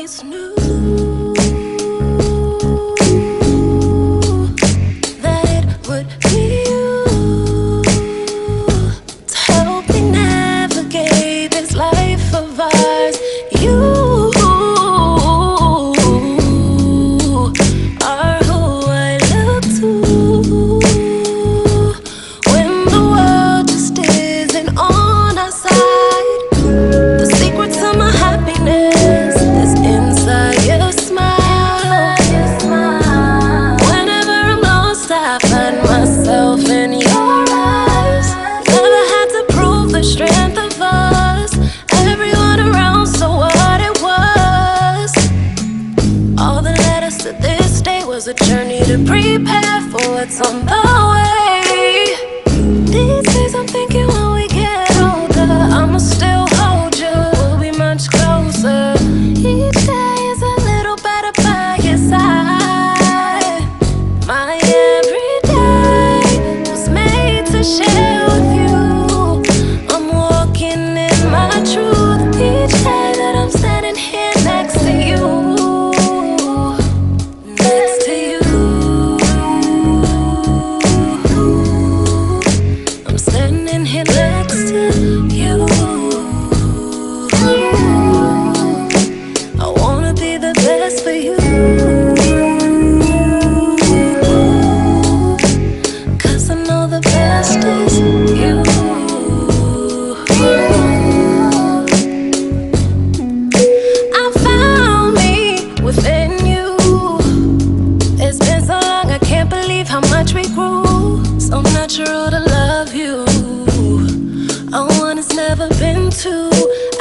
always knew that it would be you to help me navigate this life of ours. You are who I look to when the world just isn't on our side. The secret to my happiness is inside your smile. Whenever I'm lost, I find myself in your eyes. Never had to prove the strength of us. Everyone around saw what it was. All that led us to this day was a journey to prepare for what's on the way. These days I'm thinking when we get older, I'ma still hold you, we'll be much closer. Each day is a little better by your side. My everyday was made to share with you. I'm walking in my truth each day that I'm standing here next to you. Next to you. I'm standing here next to you. I wanna be the best for you. 'Cause I know the best is you. I found me within you. It's been so long, I can't believe how much we grew. So natural to love you. A one has never been two.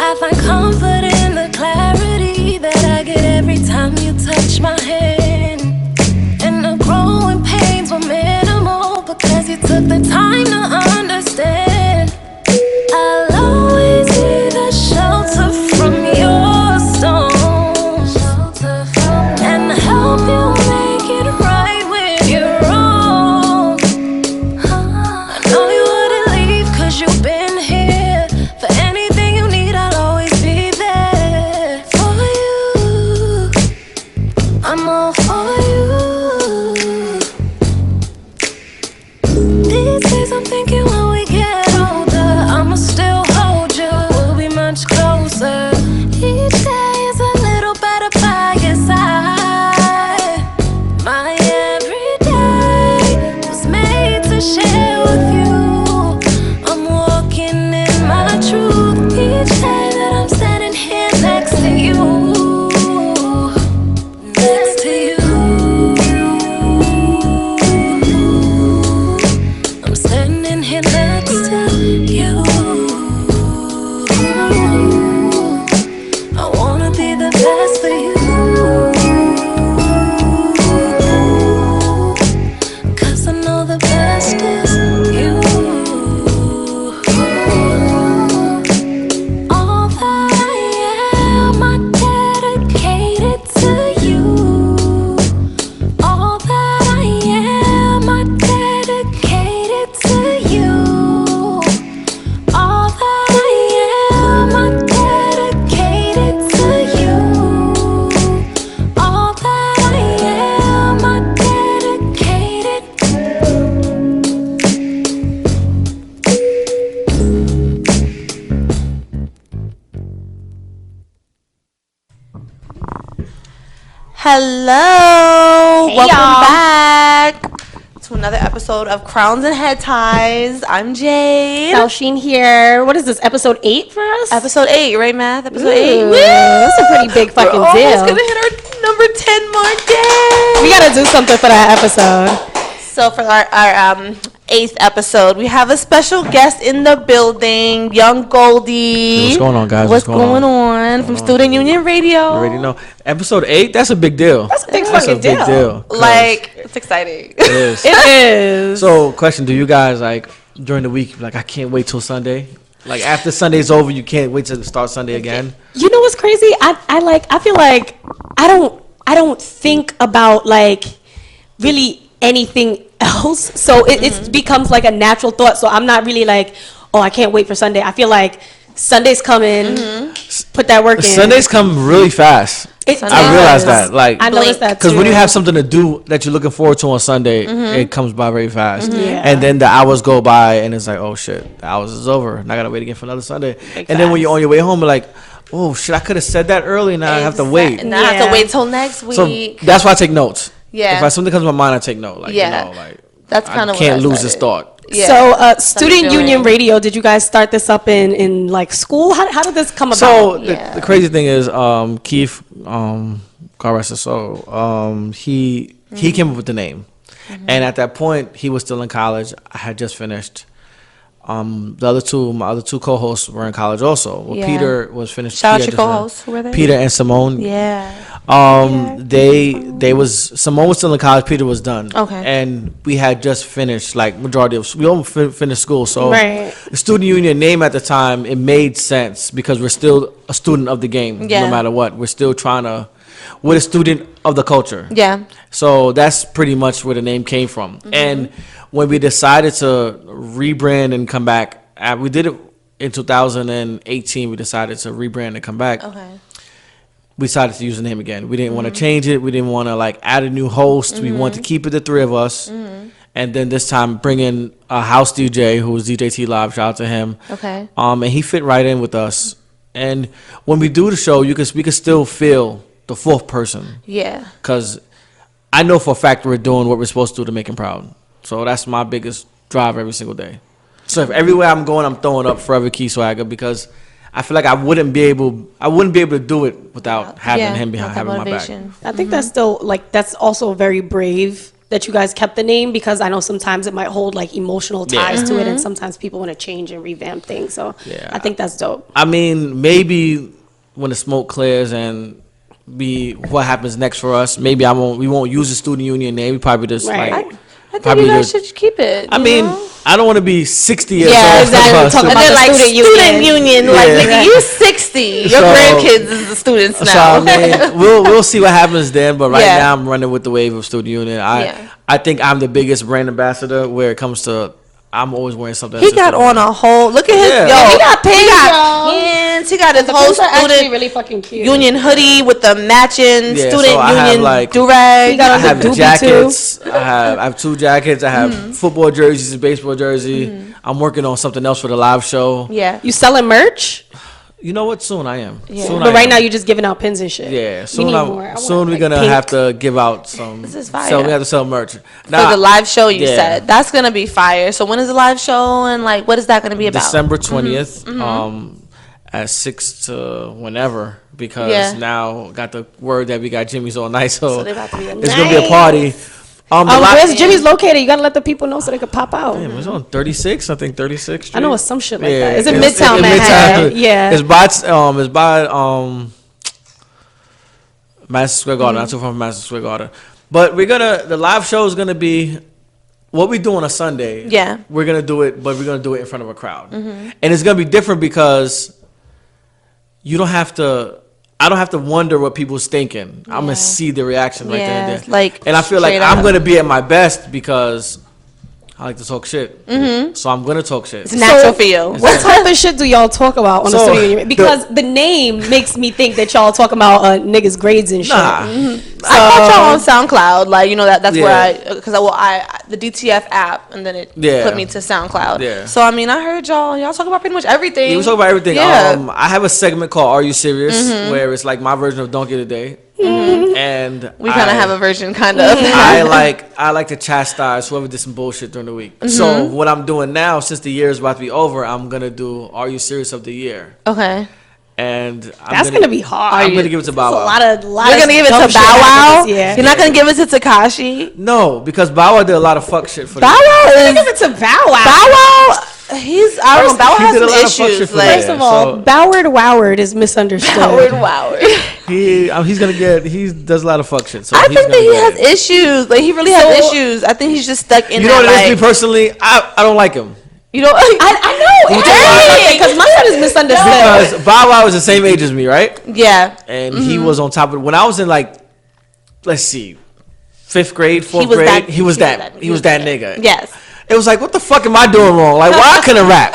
I find comfort in the clarity that I get every time you touch my hand. And the growing pains were minimal because you took the time to understand. I'll always be the shelter from your stones and help you make it right when you're wrong. I know you wouldn't leave 'cause you've been here. For anything you need, I'll always be there for you. I'm all for you. These days I'm thinking when we get older, I'ma still hold you, we'll be much closer. Each day is a little better by your side. My everyday was made to share with you. I'm walking in my truth each day that I'm standing here next to you. Next to you. I'm standing here next to you. I wanna be the best for you. 'Cause I know the best is you. All that I am, I dedicated to you. All that I am, I dedicated to you. All that I am, I dedicated to you. All that I am, I dedicated. Hello, Hey, welcome y'all. back to another episode of Crowns and Head Ties. I'm Jade. Dalsheen here. What is this, episode 8 for us? Episode 8, right, Math? Episode Ooh, 8. Woo! that's a pretty big fucking We're deal. almost gonna hit our number 10 mark. Yay! We gotta do something for that episode. So for our 8th episode, we have a special guest in the building, Young Goldie. What's going on, guys? What's going on from Student Union Radio? You already know. Episode 8, that's a big deal. That's a big fucking deal. 'cause Like, it's exciting. it is. It is. So, question, do you guys, like, during the week, like, I can't wait till Sunday? Like, after Sunday's over, you can't wait to start Sunday again? You know what's crazy? I feel like I don't think about like really anything else. So it becomes like a natural thought. So I'm not really like, oh, I can't wait for Sunday. I feel like Sunday's coming. put that work in. Sundays come really fast. I realize that. Like, I noticed that too. Because when you have something to do that you're looking forward to on Sunday, it comes by very fast. Yeah. And then the hours go by, and it's like, oh shit, the hours is over. And I gotta wait again for another Sunday. And then when you're on your way home, you're like, oh shit, I could have said that early. Now I have to wait. Now I have to wait till next week. So that's why I take notes. Yeah. If something comes to my mind, I take note. Like, that's kind of I can't lose this thought. Yeah. So, Student Union Radio, did you guys start this up in like school? How did this come about? So the crazy thing is, Keith, God rest his soul, he came up with the name, and at that point he was still in college. I had just finished. My other two co-hosts were in college also. Well, Peter was finished. Shout out your co-hosts. Who were they? Peter and Simone. Simone was still in college. Peter was done. Okay. And we had just finished, like, we all finished school. So Right. the Student Union name at the time, it made sense because we're still a student of the game. Yeah. No matter what, we're still we're a student of the culture. Yeah. So that's pretty much where the name came from. And when we decided to rebrand and come back, we did it in 2018. We decided to rebrand and come back. Okay. We decided to use the name again. We didn't want to change it. We didn't want to like add a new host. We wanted to keep it the three of us. And then this time bring in a house DJ who was DJ T Live. Shout out to him. Okay. And he fit right in with us. And when we do the show, we can still feel the fourth person. Yeah. Because I know for a fact we're doing what we're supposed to do to make him proud. So that's my biggest drive every single day. So if everywhere I'm going, I'm throwing up Forever Key Swagger because I feel like I wouldn't be able to do it without having him behind, having my back. I think that's still that's also very brave that you guys kept the name, because I know sometimes it might hold like emotional ties to it, and sometimes people want to change and revamp things. So I think that's dope. I mean, maybe when the smoke clears and what happens next for us, maybe we won't use the Student Union name. We probably just I think you guys should keep it. I mean, I don't want to be 60 years old. Yeah, exactly. Talking And about then the like student union, like Yeah. nigga, you 60. Your grandkids is the students now. So I mean, we'll see what happens then. But right Yeah. now, I'm running with the wave of Student Union. I think I'm the biggest brand ambassador where it comes to. I'm always wearing something. He got on a whole. Look at his. Yeah. Yo, He got pins, He got y'all. pins. He got his The whole pins are actually student really fucking cute. union hoodie with the matching Yeah, student so I have, union like- do-rag. He got I on the have doobie jackets. I have 2 jackets. I have football jerseys, a baseball jersey. I'm working on something else for the live show. Yeah. You selling merch? You know what? Soon I am. Yeah. Soon But I right am. now you're just giving out pins and shit. Yeah, We soon need more. I want, soon we're like, gonna pink. have to give out some. This is fire. So we have to sell merch. For the live show, you yeah. said that's gonna be fire. So when is the live show, and like what is that gonna be about? December 20th, at 6 to whenever, because Yeah. now got the word that we got Jimmy's all night, so they about to be it's gonna be a party. Where's Jimmy's located? You gotta let the people know so they can pop out. Damn, it's on 36. I think 36th Street. I know it's some shit like Yeah, that. Is it it's- Midtown it's Manhattan? Midtown. Yeah. It's by Madison Square Garden, not too far from Madison Square Garden. But the live show is gonna be what we do on a Sunday. Yeah. We're gonna do it, but we're gonna do it in front of a crowd, and it's gonna be different because you don't have to. I don't have to wonder what people's thinking. I'm gonna see the reaction right there and there. And I feel like straight I'm up. gonna be at my best because I like to talk shit. So I'm gonna talk shit. It's natural for you. What type of shit do y'all talk about on the So, studio union? Because the name makes me think that y'all talk about niggas' grades and shit. Nah. I got y'all on SoundCloud, like that's Yeah. where because the DTF app, and then it Yeah. put me to SoundCloud. Yeah. So I mean, I heard y'all talk about pretty much everything. Yeah, we talk about everything. Yeah. I have a segment called "Are You Serious?" where it's like my version of "Donkey of the Day," and we kind of have a version, kind of. I like to chastise whoever did some bullshit during the week. So what I'm doing now, since the year is about to be over, I'm gonna do "Are You Serious of the Year," Okay. and That's gonna be hard. I'm gonna give it to Bow Wow. You're You're gonna give it to Bow Wow. You're not gonna give it to Takashi. No, because Bow Wow did a lot of fuck shit for Bow the Wow is Give it to Bow Wow. Bow Wow. I don't know. Bow Wow He has did a some lot of fuck shit issues. for Like First of all, So- Boward is misunderstood. Wow. He does a lot of fuck shit. So I he's think that gonna he get has it. issues. Like he really has issues. I think he's just stuck in You know that. what it is, me Like, personally? I don't like him. you know, I know. Because my son is misunderstood. Because Bow Wow is the same age as me, right? yeah. And he was on top of it. When I was in let's see, 5th grade, 4th was grade, that- he was that nigga. Yes. It was like, what the fuck am I doing wrong? Like, why I couldn't rap?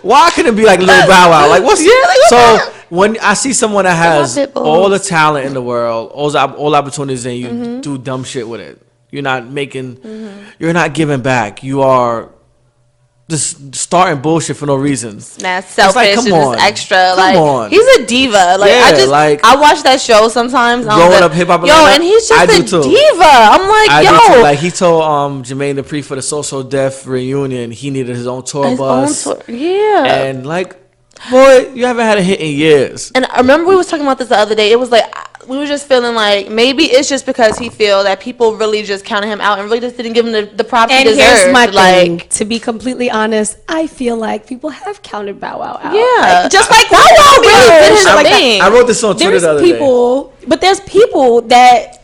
Why I couldn't be like Lil Bow Wow? Like, what's Yeah, like, what's so? up? when I see someone that has pit bulls. all the talent in the world, all opportunities, and you do dumb shit with it, you're not giving back. You are just starting bullshit for no reason. That's selfish. Like, come and on. just extra. Come like on. he's a diva. Like I watch that show sometimes. Growing Up Hip Hop Atlanta, and he's just I a do too. diva. I'm like, I yo. do too. Like he told Jermaine Dupri for the So Def reunion, he needed his own tour bus. Yeah. And like, boy, you haven't had a hit in years. And I remember we was talking about this the other day. It was like we were just feeling like maybe it's just because he feel that people really just counted him out and really just didn't give him the props he deserved. And here's my thing. Like, to be completely honest, I feel like people have counted Bow Wow out. Yeah. Like, just like Bow Wow really did his thing. I wrote this on Twitter the other day. But there's people that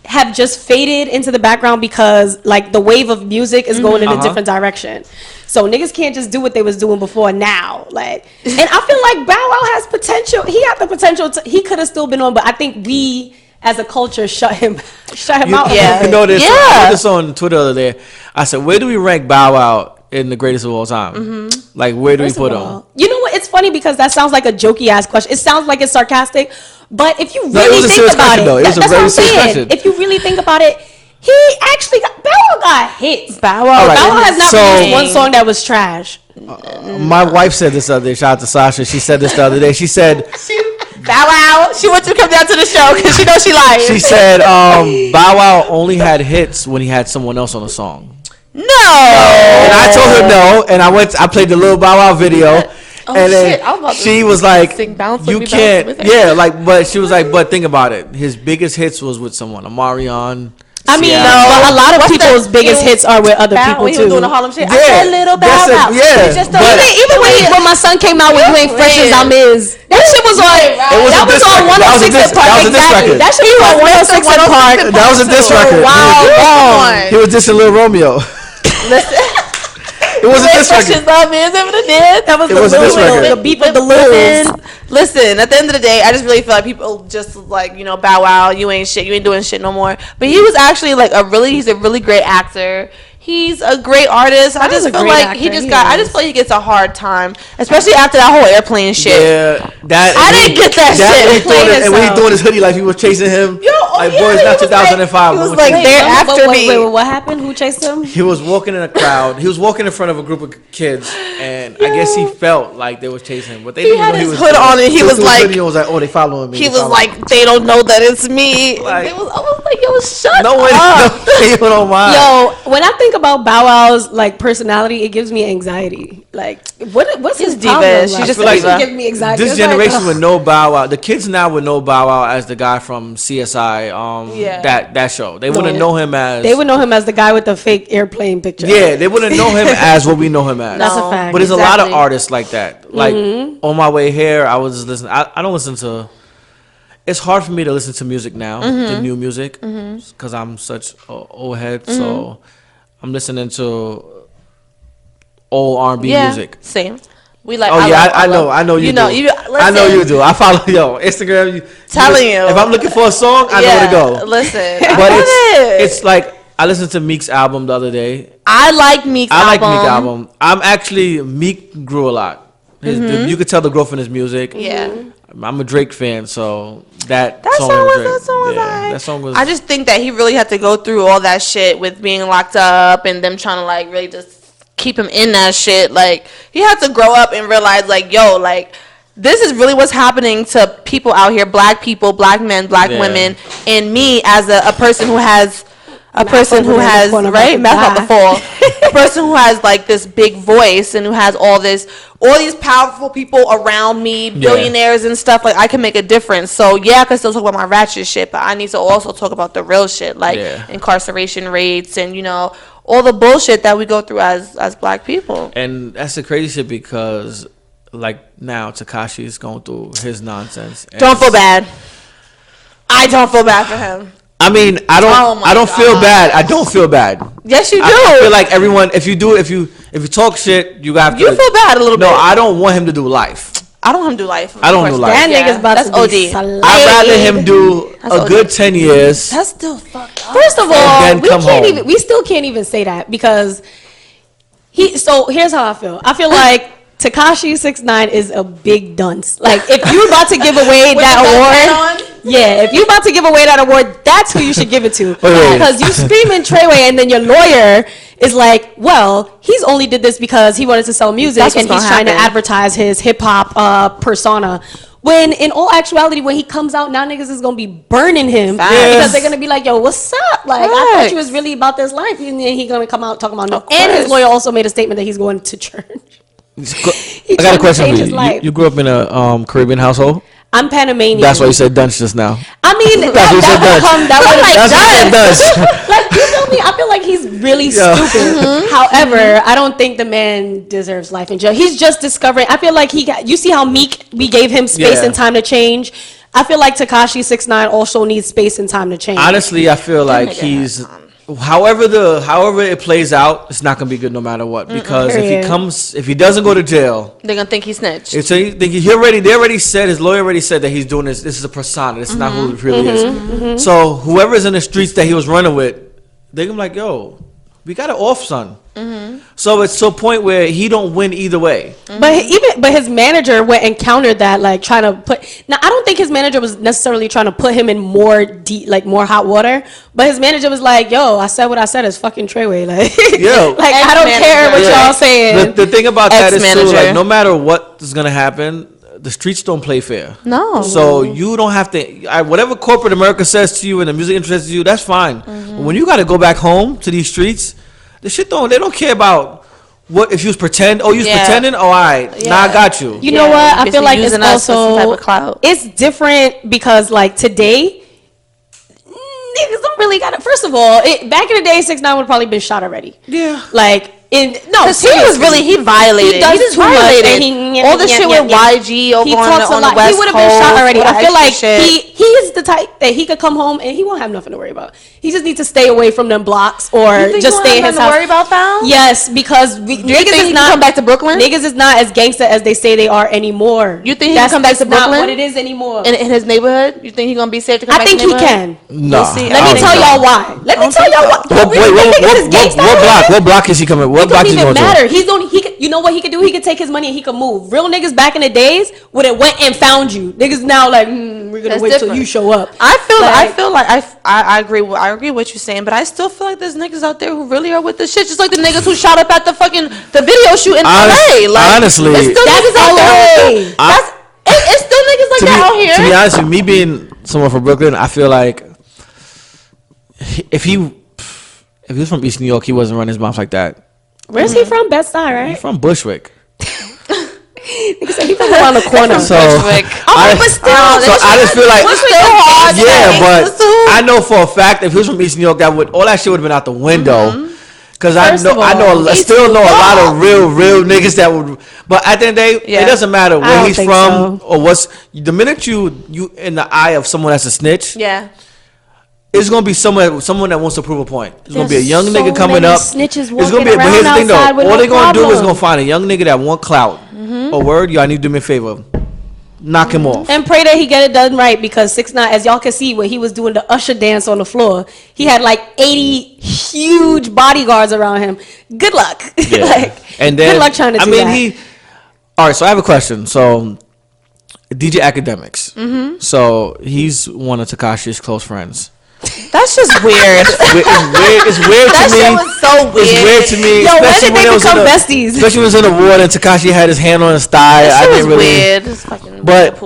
have just faded into the background because like the wave of music is going in a different direction. So niggas can't just do what they was doing before now. Like, and I feel like Bow Wow has potential. He had the potential he could have still been on, but I think we as a culture shut him out. Yeah. You know this. Yeah. I wrote this on Twitter the other day. I said, where do we rank Bow Wow in the greatest of all time? Like, where do we put him? You know what? It's funny because that sounds like a jokey ass question. It sounds like it's sarcastic, but if you it really was a think serious about question, it, though. It was a that's very what I'm serious saying. question. If you really think about it, he actually Bow Wow got hits. Bow Wow. Right. Bow Wow has not So- released one song that was trash. My wife said this the other day. Shout out to Sasha. She said this the other day. She said, Bow Wow. She wants you to come down to the show because she knows she lying. she said, Bow Wow only had hits when he had someone else on the song. No. And I told her no, and I played the little Bow Wow video. And then shit, I was about to she was like, sing Bounce With you Me, Bounce can't, With Her. yeah, like, but she was like, but think about it. His biggest hits was with someone, Amarion. I mean, Sia. but a lot of What's people's that? biggest hits are with other Bow, people he was doing the too. Harlem Shake. I Yeah, said little Bow that's Wow. yeah, It's just but- Even when my son came out with You Ain't Fresh as I'm Is, that shit was on. That was on 106 and Park. That was a diss Exactly. record. That shit was on 106 and Park. That was a diss record. He was dissing Lil Romeo. It was a diss record. That was It was a diss record. the beat with the Lils. Listen, at the end of the day, I just really feel like people just like, you know, Bow Wow, you ain't shit, you ain't doing shit no more. But he was actually like he's a really great actor. He's a great artist. I just feel like I just feel like he gets a hard time, especially after that whole airplane shit. Yeah, I didn't get that shit. And when he doing his hoodie, like he was chasing him. Like, boy, it's not 2005. He was like, they're after me. Wait, what happened? Who chased him? He was walking in a crowd. He was walking in front of a group of kids, and I guess he felt like they was chasing him, but they didn't had know he his was hood on, and he was like, he was like, oh, they following me. He was like, they don't know that it's me. Like- I was like, yo, shut no one, up. people don't mind. Yo, when I think about Bow Wow's like personality, it gives me anxiety. Like, what's his diva. problem? She's Like, just it a diva. give me anxiety. This It's generation like, would know Bow Wow. The kids now would know Bow Wow as the guy from CSI. That show. They wouldn't know him as. they would know him as the guy with the fake airplane picture. Yeah, they wouldn't know him as what we know him as. That's a fact. But there's a lot of Exactly. artists like that. Like on my way here, I was listening. I don't listen to. It's hard for me to listen to music now, the new music, because I'm such an old head. So I'm listening to old R&B music. Same. We like. Oh yeah, I know you do. I know you do. I follow Instagram. Telling you. If I'm looking for a song, I know where to go. Listen, But it's like I listened to Meek's album the other day. I like Meek's album. I'm actually Meek grew a lot. You could tell the growth in his music. Yeah. I'm a Drake fan, so that song was alright. That song was. I just think that he really had to go through all that shit with being locked up and them trying to like really just keep him in that shit. Like he had to grow up and realize like, yo, like this is really what's happening to people out here, black people, black men, black women, and me as a person who has a person who has right mouth about to fall, a person who has like this big voice and who has all these powerful people around me, billionaires and stuff. Like I can make a difference. So yeah, I can still talk about my ratchet shit, but I need to also talk about the real shit, like incarceration rates and you know all the bullshit that we go through as black people. And that's the crazy shit because like now Tekashi is going through his nonsense. Don't feel bad. I don't feel bad for him. I mean, I don't feel bad. I don't feel bad. Yes, you do. I feel like everyone, if you talk shit, you have to. You feel bad a little bit. No, I don't want him to do life. I don't want him to do life. I don't do life. That nigga's about that's to be OD. I'd rather him do a good 10 years. That's still fucked up. First of all, then come home. we still can't even say that because so here's how I feel. I feel like Tekashi 6ix9ine is a big dunce. Like, if you're about to give away that award, if you're about to give away that award, that's who you should give it to. Because you screaming Treyway, and then your lawyer is like, well, he's only did this because he wanted to sell music, and he's trying to advertise his hip hop persona. When in all actuality, when he comes out, now niggas is gonna be burning him because they're gonna be like, "Yo, what's up? Like, I thought you was really about this life," and then he's gonna come out talking about no. And his lawyer also made a statement that he's going to church. I got a question for you. You grew up in a Caribbean household? I'm Panamanian. That's why you said dunce just now. I mean, that like, you feel me? I feel like he's really stupid. However, I don't think the man deserves life in jail. He's just discovering. I feel like you see how meek we gave him space and time to change. I feel like Tekashi 6ix9ine also needs space and time to change. Honestly, I feel like he's however it plays out, it's not gonna be good no matter what. Because if he doesn't go to jail, they're gonna think he snitched. So they already said, his lawyer already said that he's doing this. This is a persona. This is not who he really is. So whoever's in the streets that he was running with, they're gonna be like, yo, we got it off, son. So it's to a point where he don't win either way. But his manager went and countered that, like trying to put. Now I don't think his manager was necessarily trying to put him in more more hot water. But his manager was like, "Yo, I said what I said is fucking Treyway. Like, like I don't care what y'all saying." The thing about that is too, like, no matter what is gonna happen, the streets don't play fair. No. So you don't have to. Whatever corporate America says to you and the music interests you, that's fine. But when you got to go back home to these streets, the shit they don't care about what if you was pretend. Oh, you was pretending. Oh, all right. Now I got you. You know what? I feel like it's also it's different because like today, niggas don't really got it. First of all, back in the day, 6ix9ine would have probably been shot already. Yeah. Like. Because he violated. He just violated all the shit with YG over on the West Coast. He would have been shot already. I feel like he is the type that he could come home and he won't have nothing to worry about. He just needs to stay away from them blocks or just stay in his house. To worry about, Fal? Yes, because niggas is not come back to Brooklyn. Niggas is not as gangster as they say they are anymore. You think he can come back to Brooklyn? Not what it is anymore. In his neighborhood, you think he's gonna be safe to come back? I think he can. No. Let me tell y'all why. What block is he coming? What block is he going to? You know what he could do? He could take his money and he could move. Real niggas back in the days would have went and found you. Niggas now like we're gonna wait till you show up. I feel like I agree with what you're saying, but I still feel like there's niggas out there who really are with the shit, just like the niggas who shot up at the video shoot in LA. Like, honestly, there's still niggas out there. It's still niggas like that out here. To be honest with me, being someone from Brooklyn, I feel like if he was from East New York, he wasn't running his mouth like that. Where's he from? Bed-Stuy, right? He's from Bushwick. He said he from around the corner. So Bushwick. I just feel like but I know for a fact if he was from East New York, all that shit would have been out the window. Because I still know a lot of real niggas that would. But at the end of the day, it doesn't matter where he's from or what's. The minute you in the eye of someone that's a snitch. Yeah. It's gonna be someone that wants to prove a point. It's gonna be a young nigga coming up. Snitches it's gonna be. But here's the thing, though. All they're gonna do is gonna find a young nigga that want clout. A word, y'all need to do me a favor. Knock him off. And pray that he get it done right because 6ix9ine, as y'all can see, when he was doing the usher dance on the floor, he had like 80 huge bodyguards around him. Good luck. Yeah. And then, good luck trying to do that. All right. So I have a question. So DJ Academics. So he's one of Tekashi's close friends. That's just weird. It's weird to me. That shit was so weird. It's weird to me. Yo, when did they become besties? Especially when it was in the award and Tekashi had his hand on his thigh. That shit was weird. It's fucking but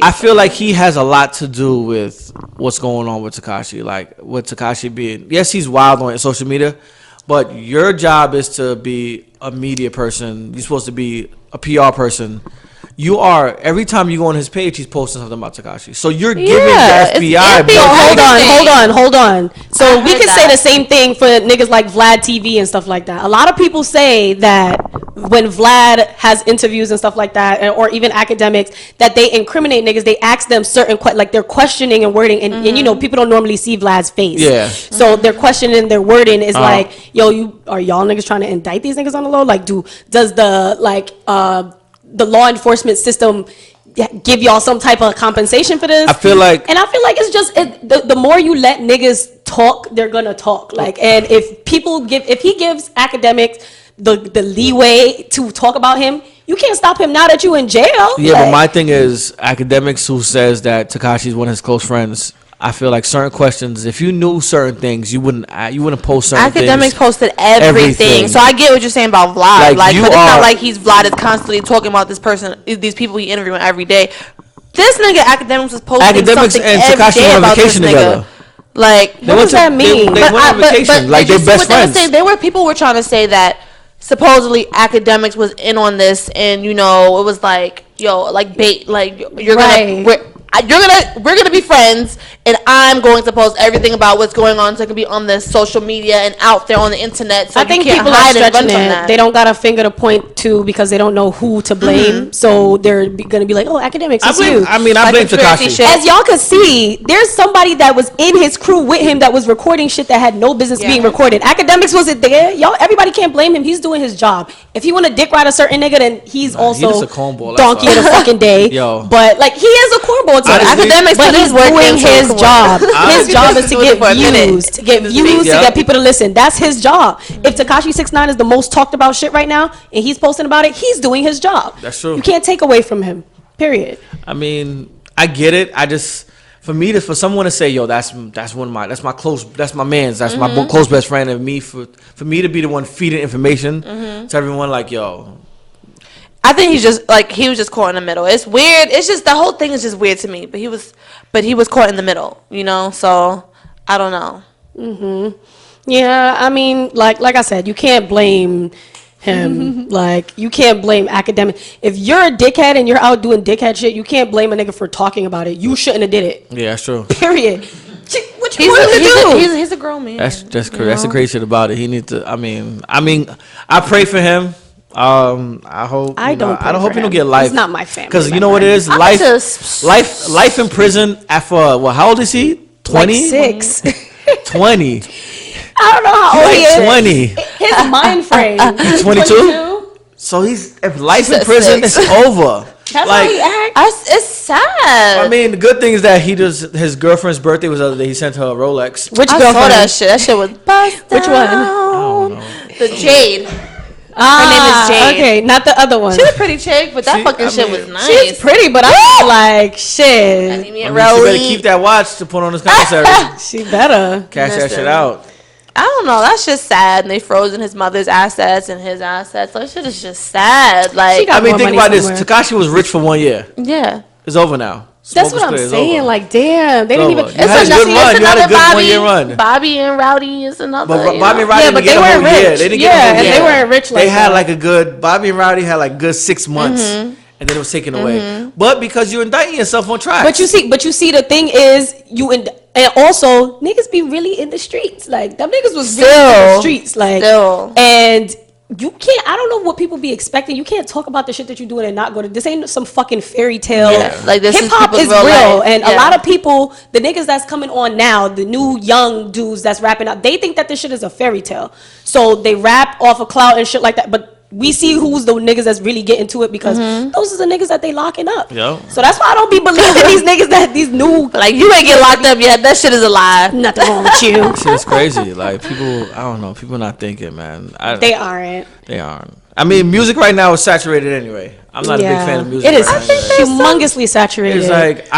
I feel like he has a lot to do with what's going on with Tekashi. Like with Tekashi being, yes, he's wild on social media, but your job is to be a media person. You're supposed to be a PR person. You are, every time you go on his page, he's posting something about Tekashi. So you're giving the FBI. Hold on. So we can say the same thing for niggas like Vlad TV and stuff like that. A lot of people say that when Vlad has interviews and stuff like that, or even academics, that they incriminate niggas. They ask them certain, like they're questioning and wording. And you know, people don't normally see Vlad's face. Yeah. So their questioning, their wording is like, yo, are y'all niggas trying to indict these niggas on the low? Like, does the law enforcement system give y'all some type of compensation for this? I feel like it's just the more you let niggas talk, they're gonna talk. Like, and if he gives academics the leeway to talk about him. You can't stop him now that you in jail. Yeah, but my thing is, academics who says that Tekashi's one of his close friends. I feel like certain questions, if you knew certain things, you wouldn't post certain Academics things. posted everything. So I get what you're saying about Vlad. Like, but it's not like Vlad is constantly talking about this person, these people he interviewing every day. This nigga Academics was posting something and every Tekashi day went on about vacation this nigga. together. Like, what does that mean? They went on vacation. Like, they're best friends. There were people who were trying to say that supposedly Academics was in on this, and it was like, yo, like bait, like we're gonna be friends, and I'm going to post everything about what's going on, so it can be on the social media and out there on the internet. So I think people are stretching it. They don't got a finger to point to because they don't know who to blame. So they're gonna be like, "Oh, Academics, it's you." I blame Tekashi. As y'all can see, there's somebody that was in his crew with him that was recording shit that had no business being recorded. Academics wasn't there. Y'all, everybody can't blame him. He's doing his job. If he want to dick ride a certain nigga, then he's also a cornball, donkey of the fucking day. Yo. But like he is a cornball to Academics, but he's doing his job. His job is to get views, to get people to listen. That's his job. If Tekashi 6ix9ine is the most talked about shit right now, and he's posting about it, he's doing his job. That's true. You can't take away from him. Period. I mean, I get it. For someone to say, yo, that's my man's, that's my close best friend, and for me to be the one feeding information to everyone, like, yo. I think he was just caught in the middle. It's weird. It's just the whole thing is just weird to me. But he was caught in the middle, So I don't know. Yeah, I mean, like I said, you can't blame him. Like you can't blame Academic. If you're a dickhead and you're out doing dickhead shit, you can't blame a nigga for talking about it. You shouldn't have did it. Yeah, that's true. Period. What you want him to do? He's a grown man. That's crazy. That's the crazy shit about it. He needs to. I mean, I pray for him. I hope. I don't hope he don't get life. It's not my family. Because you know what it is? Life in prison. After how old is he? 20? Like 6. 20. I don't know how old he is. 20. His mind frame. He's 22. So if life in prison is over. That's how he acts. It's sad. I mean, the good thing is that his girlfriend's birthday was the other day. He sent her a Rolex. Which girlfriend? I saw that shit. That shit was bust. Which one? I don't know. The Jade. Her name is Jade. Okay, not the other one. She's a pretty chick, but that shit was nice. She's pretty, but I'm like, shit. She better keep that watch to put on his commissary. She better. Cash that shit out. I don't know. That's just sad. And they frozen his mother's assets and his assets. That shit is just sad. Like, I mean, think about this. Tekashi was rich for 1 year. Yeah. It's over now. That's what I'm saying. Like, damn, they didn't even. You had a good run. You had a good 1 year run. Bobby and Rowdy is another. But Bobby and Rowdy didn't get a whole year. They didn't get a whole year. They weren't rich like that. They had like a good. Bobby and Rowdy had like good 6 months, and then it was taken away. But because you're indicting yourself on tracks. But you see, the thing is, and also niggas be really in the streets. Like them niggas was really in the streets. Like and. You can't. I don't know what people be expecting. You can't talk about the shit that you're doing and not go to. This ain't some fucking fairy tale. Yeah, like this hip hop is real, life. And a lot of people, the niggas that's coming on now, the new young dudes that's rapping up, they think that this shit is a fairy tale. So they rap off of clout and shit like that. But we see who's the niggas that's really getting to it because those are the niggas that they locking up. Yep. So that's why I don't be believing these niggas that these new like you ain't get locked up yet. That shit is a lie. Nothing wrong with you. Shit is crazy. Like people, I don't know. People not thinking, man. They aren't. They aren't. I mean, music right now is saturated anyway. I'm not a big fan of music. It is humongously saturated. It's like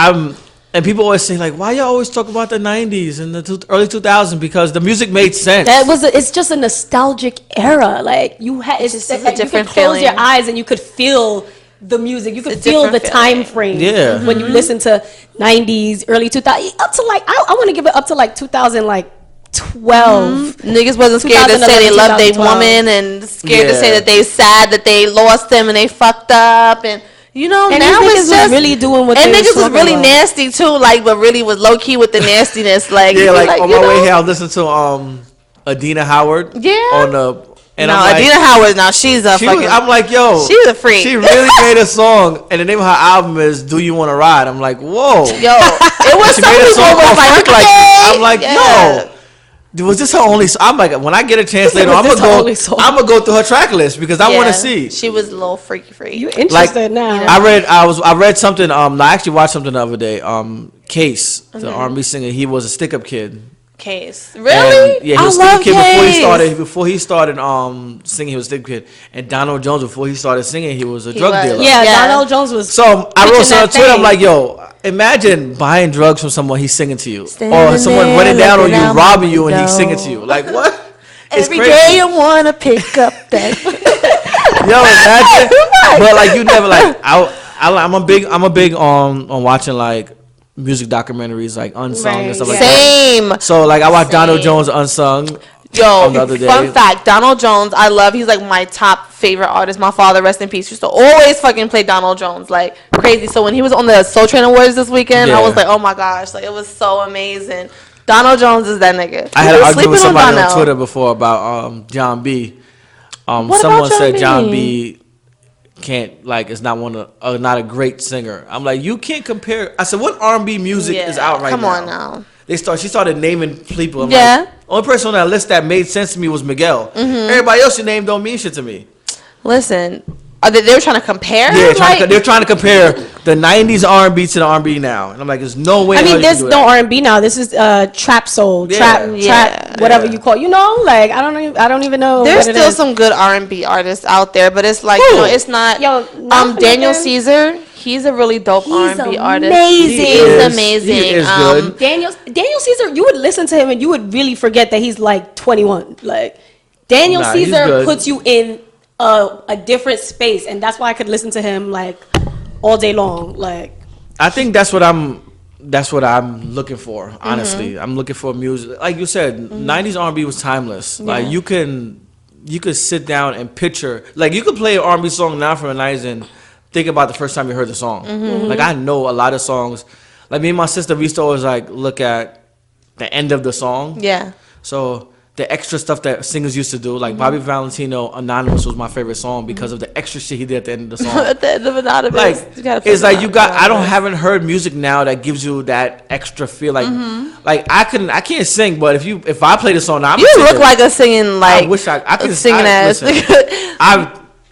and people always say like, why y'all always talk about the 90s and the early 2000s? Because the music made sense. It's just a nostalgic era. Like it's just a different you could close your eyes and you could feel the music. You could feel the time frame. Yeah. When you listen to 90s, early 2000s, up to like I want to give it up to like 2000 like 12. Niggas wasn't scared to say they loved their woman and scared to say that they sad that they lost them and they fucked up and now it's just really doing what and they niggas was really about. Nasty too, like but really was low key with the nastiness. Like like on my way here, I listened to Adina Howard. Yeah. On the and Adina Howard now she's a fucking. I'm like, yo, she's a freak. She really made a song, and the name of her album is "Do You Want to Ride." I'm like, whoa, yo, it was she some made a people song was like, I'm like, yo. Was this her only song? I'm like, when I get a chance later, I'm gonna go through her track list because I want to see. She was a little freaky. You interested now? I read something. I actually watched something the other day. Case, the R&B singer, he was a stick-up kid, Case. Really? And, yeah, he was Stupid Kid before he started singing. He was Stupid Kid, and Donald Jones before he started singing, he was a drug dealer. Yeah, Donald Jones was. So I wrote something on Twitter. I'm like, yo, imagine buying drugs from someone he's singing to you, or someone running down on you, robbing you, and he's singing to you. Like what? Every day I wanna pick up that. Yo, imagine. But like you never like. I'm a big on watching like music documentaries, like Unsung and stuff like that. Same. So like I watched Donald Jones Unsung. Yo, the other day. Fun fact, Donald Jones, he's like my top favorite artist. My father, rest in peace, used to always fucking play Donald Jones like crazy. So when he was on the Soul Train Awards this weekend, I was like, oh my gosh, like it was so amazing. Donald Jones is that nigga. I had an argument with somebody on Twitter before about John B. Someone said John B can't is not not a great singer. I'm like, you can't compare. I said, what R&B music is out right now? Come on now. She started naming people. I'm like, only person on that list that made sense to me was Miguel. Everybody else you named don't mean shit to me. Listen, they were trying to compare. Yeah, they're trying to compare the '90s R&B to the R&B now, and I'm like, there's no way. I mean, there's no R&B now. This is trap soul, trap, whatever you call it. You know, like I don't even know. There's still some good R&B artists out there, but it's like it's not. Daniel Caesar, he's a really dope R&B artist. He's amazing. He is good. Daniel Caesar, you would listen to him and you would really forget that he's like 21. Like Daniel Caesar puts you in a different space, and that's why I could listen to him like all day long. Like I think that's what I'm looking for. Honestly, I'm looking for music. Like you said, '90s R&B was timeless. Like you could sit down and picture. Like you could play an R&B song now from the '90s and think about the first time you heard the song. Like I know a lot of songs. Like me and my sister, we used to always like look at the end of the song. Yeah. So the extra stuff that singers used to do, like Bobby Valentino, "Anonymous" was my favorite song because of the extra shit he did at the end of the song. At the end of "Anonymous," like it's like haven't heard music now that gives you that extra feel. Like I can't sing, but if I play the song, now you look like a singing like. I wish I could sing ass.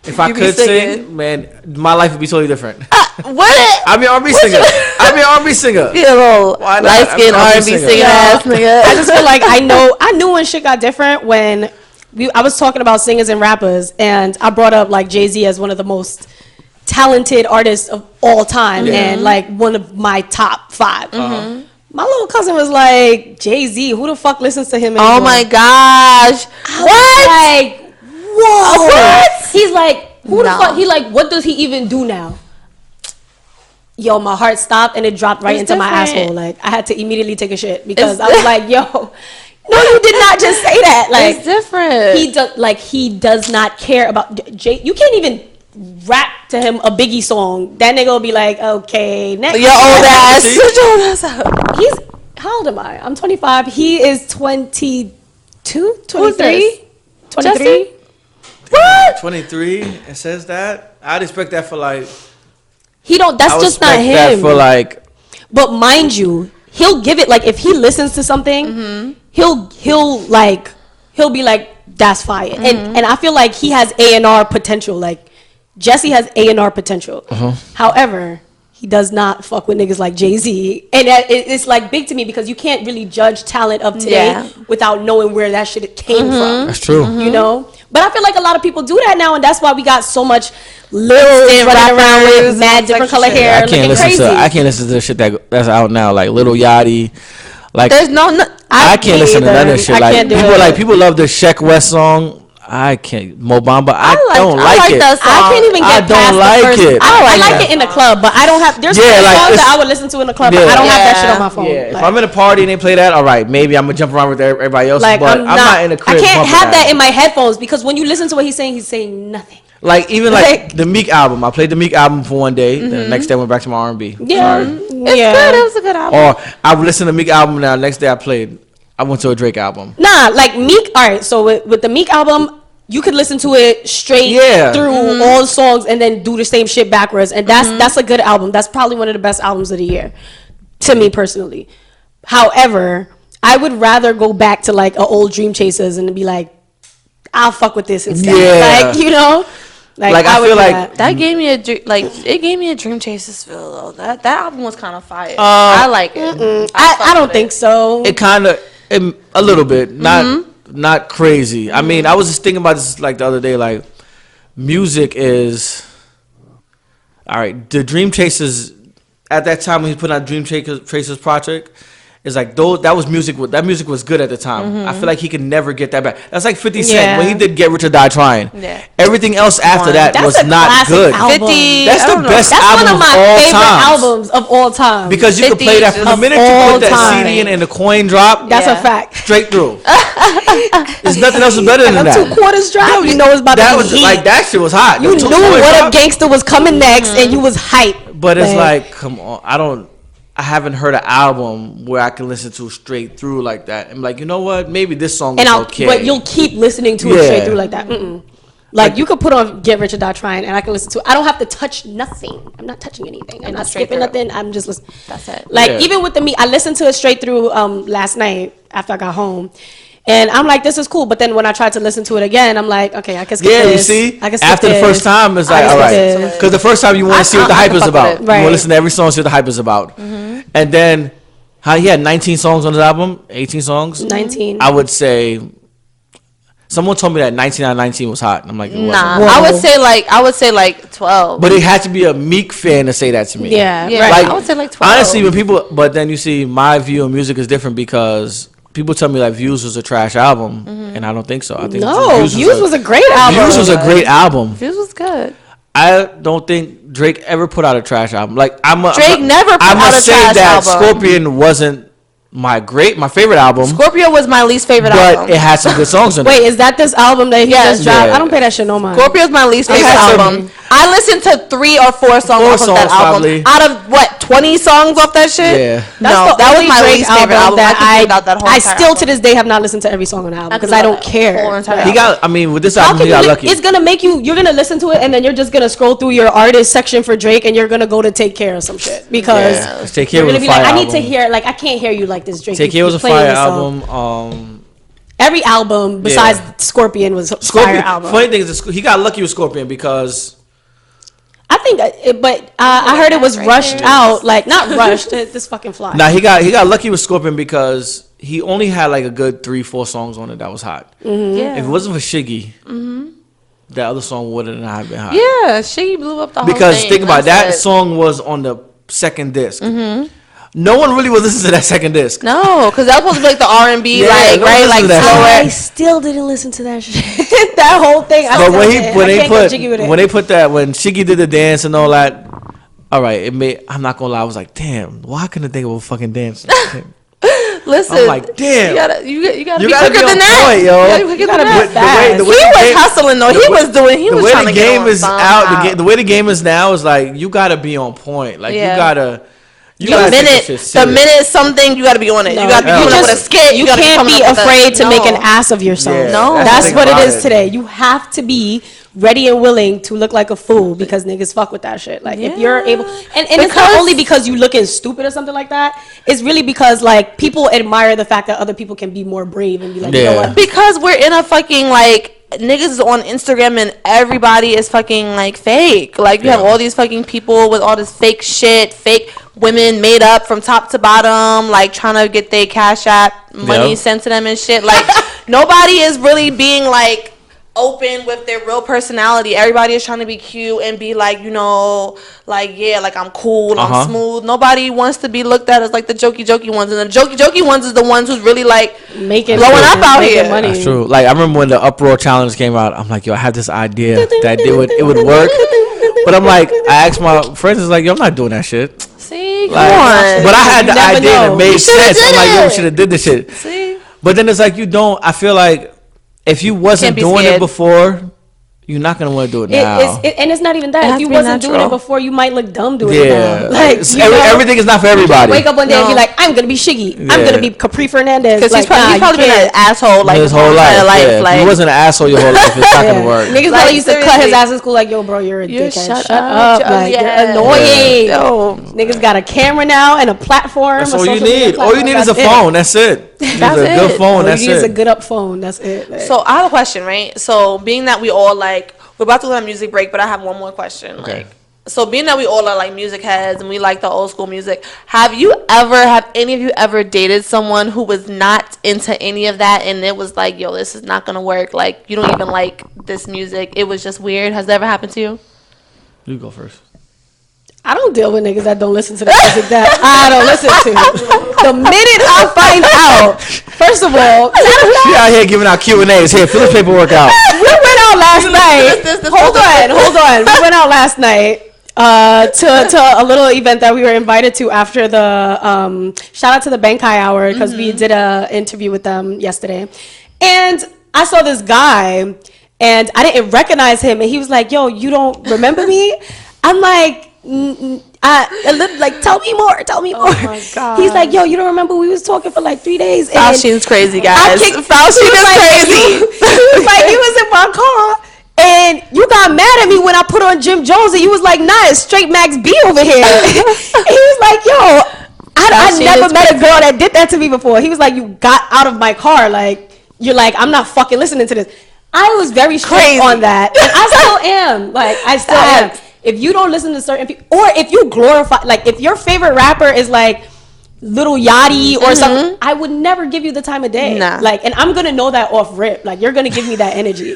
If I could sing, man, my life would be totally different. What? I'd be an R&B singer. Be a little light skinned R&B singing ass nigga. I just feel like I knew when shit got different when I was talking about singers and rappers, and I brought up like Jay-Z as one of the most talented artists of all time, and like one of my top 5. My little cousin was like, Jay-Z, who the fuck listens to him anymore? Oh my gosh. What? Like, whoa. What? He's like, who the fuck? He like, what does he even do now? Yo, my heart stopped and it dropped right into my asshole. Like, I had to immediately take a shit because I was like, yo, no, you did not just say that. Like, it's different. He does not care about Jay. You can't even rap to him a Biggie song. That nigga will be like, okay, next. Your old ass. He's, how old am I? I'm 25. He is 22, 23, 23. What? 23? It says that? I'd expect that for like. That's just not him. That for like. But mind you, he'll give it, like, if he listens to something, he'll be like, that's fire. And I feel like he has A&R potential. Like, Jesse has A&R potential. However, he does not fuck with niggas like Jay-Z. And it's like big to me because you can't really judge talent of today without knowing where that shit came from. That's true. You know? But I feel like a lot of people do that now, and that's why we got so much little running around with mad different color hair. I can't listen to the shit that's out now, like Lil Yachty. Like there's I can't listen to none of shit. Like people love the Sheck West song. I can't Mobamba. I don't like it. That song. I can't even get past the first. I like it in the club, but I don't have. There's songs that I would listen to in the club, but I don't have that shit on my phone. Yeah, if I'm in a party and they play that, all right, maybe I'm gonna jump around with everybody else. Like, but I'm not in the crib. I can't have that in my headphones because when you listen to what he's saying nothing. Like even like the Meek album, I played the Meek album for one day. Then the next day I went back to my R&B. Yeah, it's good. It was a good album. Or I would listen to Meek album now. Next day I went to a Drake album. Nah, like Meek. All right, so with the Meek album, you could listen to it straight through all the songs and then do the same shit backwards, and that's a good album. That's probably one of the best albums of the year, to me personally. However, I would rather go back to like an old Dream Chasers and be like, I'll fuck with this instead. Yeah. Like, you know. Like I feel like that gave me it gave me a Dream Chasers feel though. That album was kind of fire. I like it. I don't think so. It kind of A little bit, not crazy. I mean, I was just thinking about this like the other day. Like, music is all right. The Dream Chasers at that time when he put out Dream Chasers project. It's like that was music. That music was good at the time. I feel like he could never get that back. That's like 50 Cent when he did "Get Rich or Die Trying." Yeah. Everything else after that was not good. 50. That's the best That's album one of my all favorite time. albums of all time. Because you could play that from the minute you put that CD in and the coin drop. That's a fact. Straight through. There's nothing else better than that. 2 quarters drop. You know it's about to be heat. Like that shit was hot. You knew what a gangster was coming next, and you was hype. But it's like, come on, I haven't heard an album where I can listen to straight through like that. I'm like, you know what? Maybe this song is okay. But you'll keep listening to it straight through like that. Like you could put on "Get Rich or Die Trying" and I can listen to it. I don't have to touch nothing. I'm not touching anything. I'm not skipping nothing. I'm just listening. That's it. Like even with I listened to it straight through last night after I got home. And I'm like, this is cool. But then when I tried to listen to it again, I'm like, okay, I can skip this. Yeah, you see? After the first time, it's like, all right. Because the first time you want to see what the hype is about. Right. You want to listen to every song, see what the hype is about. And then, he had 19 songs on his album, 18 songs. 19. I would say, someone told me that 19 out of 19 was hot. And I'm like, it wasn't. I would say like 12. But it had to be a Meek fan to say that to me. Yeah. Right. Like, I would say like 12. Honestly, but then you see, my view of music is different because people tell me like Views was a trash album, and I don't think so. I think Views was a great album. Views was a great album. Views was good. I don't think Drake ever put out a trash album. Like Drake never put out a trash album. I must say that Scorpion wasn't my favorite album. Scorpio was my least favorite album. But it had some good songs in it. Wait, is that this album that he just dropped? I don't pay that shit no mind. Scorpio's my least favorite album. I listened to 3 or 4 songs off of that album. Probably. Out of what, 20 songs off that shit? Yeah. That was my least favorite album. I still to this day have not listened to every song on the album because I don't care. With this album, he got lucky. It's gonna make you're gonna listen to it and then you're just gonna scroll through your artist section for Drake and you're gonna go to Take Care or some shit because Take Care was a fire album. I need to hear I can't hear you like this, Drake. Take Care was a fire album. Every album besides Scorpion was a fire album. Funny thing is, he got lucky with Scorpion because I think, I heard it was rushed out, like not rushed. This fucking fly. Nah, he got lucky with Scorpion because he only had like a good 3-4 songs on it that was hot. Yeah. If it wasn't for Shiggy, that other song wouldn't have been hot. Yeah, Shiggy blew up the whole thing. Because think about it, that song was on the second disc. No one really was listening to that second disc. No, because that was supposed to be like the R&B, like slower. I still didn't listen to that shit. That whole thing. But when Shiggy did the dance and all that, all right, I'm not gonna lie, I was like, damn, why couldn't I think of a fucking dance? Listen, I'm like, damn, you gotta be quicker than that. Point, yo. You gotta be fast. He was hustling though. He was trying to get on the way the game is now is like you gotta be on point. Like you gotta. The minute something, you got to be on it. You got to be coming up with a skit. You can't be afraid to make an ass of yourself. Yeah, no, that's what it is today. You have to be ready and willing to look like a fool because niggas fuck with that shit. Like if you're able, and it's not only because you looking stupid or something like that. It's really because like people admire the fact that other people can be more brave and be like, you know what? Because we're in a fucking niggas is on Instagram and everybody is fucking like fake. Like you have all these fucking people with all this fake shit, fake women made up from top to bottom, like trying to get their Cash App money sent to them and shit. Like nobody is really being like open with their real personality. Everybody is trying to be cute and be like, like I'm cool, I'm smooth. Nobody wants to be looked at as like the jokey ones, and the jokey ones is the ones who's really like blowing up out here. Money. That's true. Like I remember when the Uproar Challenge came out, I'm like, yo, I have this idea that it would work. But I'm like, I asked my friends, it's like, yo, I'm not doing that shit. See, like, come on. But I had the idea and it made sense. I'm like, yo, we should have did this shit. See? But then it's like I feel like if you wasn't doing it before, you're not gonna want to do it now. And it's not even that. If you wasn't doing it before, you might look dumb doing it now. Like everything is not for everybody. Wake up one day and be like, I'm gonna be Shiggy. I'm gonna be Capri Fernandez. Because he's probably been an asshole like his whole life. Like, he wasn't an asshole your whole life. It's not gonna work. Niggas probably used to cut his ass in school like, yo, bro, you're a dickhead. Shut up. Like you're annoying. Niggas got a camera now and a platform. That's all you need. All you need is a phone. That's it. That's a good phone. That's it. All you need is a good up phone. That's it. So I have a question, right? So being that we all we're about to go on a music break, but I have one more question. Okay. Like, So being that we all are like music heads and we like the old school music, have any of you ever dated someone who was not into any of that and it was like, yo, this is not gonna work, like you don't even like this music, it was just weird? Has that ever happened to you? You go first. I don't deal with niggas that don't listen to the music that I don't listen to. The minute I find out, first of all, She out here giving out Q&As. Here, fill this paperwork out. we went out last night. Hold on. We went out last night to a little event that we were invited to after the shout out to the Bankai Hour because we did a interview with them yesterday, and I saw this guy and I didn't recognize him, and he was like, "Yo, you don't remember me?" I'm like, like, tell me more. Oh my God. He's like, yo, you don't remember we was talking for like 3 days? Faustine's crazy, guys. Faustine's crazy. He was like, you was in my car and you got mad at me when I put on Jim Jones and you was like, nah, it's straight Max B over here. And he was like, yo, I never met a girl that did that to me before. He was like, you got out of my car. Like, you're like, I'm not fucking listening to this. I was very straight on that. And I still am. Like, I still am. If you don't listen to certain people, or if you glorify, like if your favorite rapper is like Little Yachty or something, I would never give you the time of day. Nah. Like, and I'm gonna know that off rip. Like, you're gonna give me that energy.